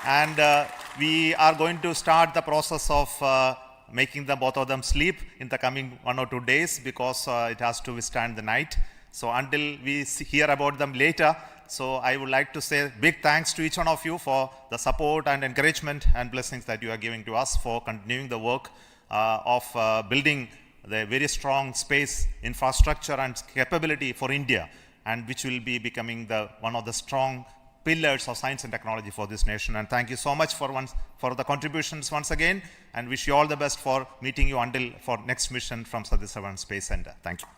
and we are going to start the process of making both of them sleep in the coming 1 or 2 days, because it has to withstand the night. So until we hear about them later, so I would like to say big thanks to each one of you for the support and encouragement and blessings that you are giving to us for continuing the work of building the very strong space infrastructure and capability for India, and which will be becoming one of the strong pillars of science and technology for this nation. And thank you so much for the contributions once again, and wish you all the best for meeting you for next mission from Satish Dhawan Space Center. Thank you.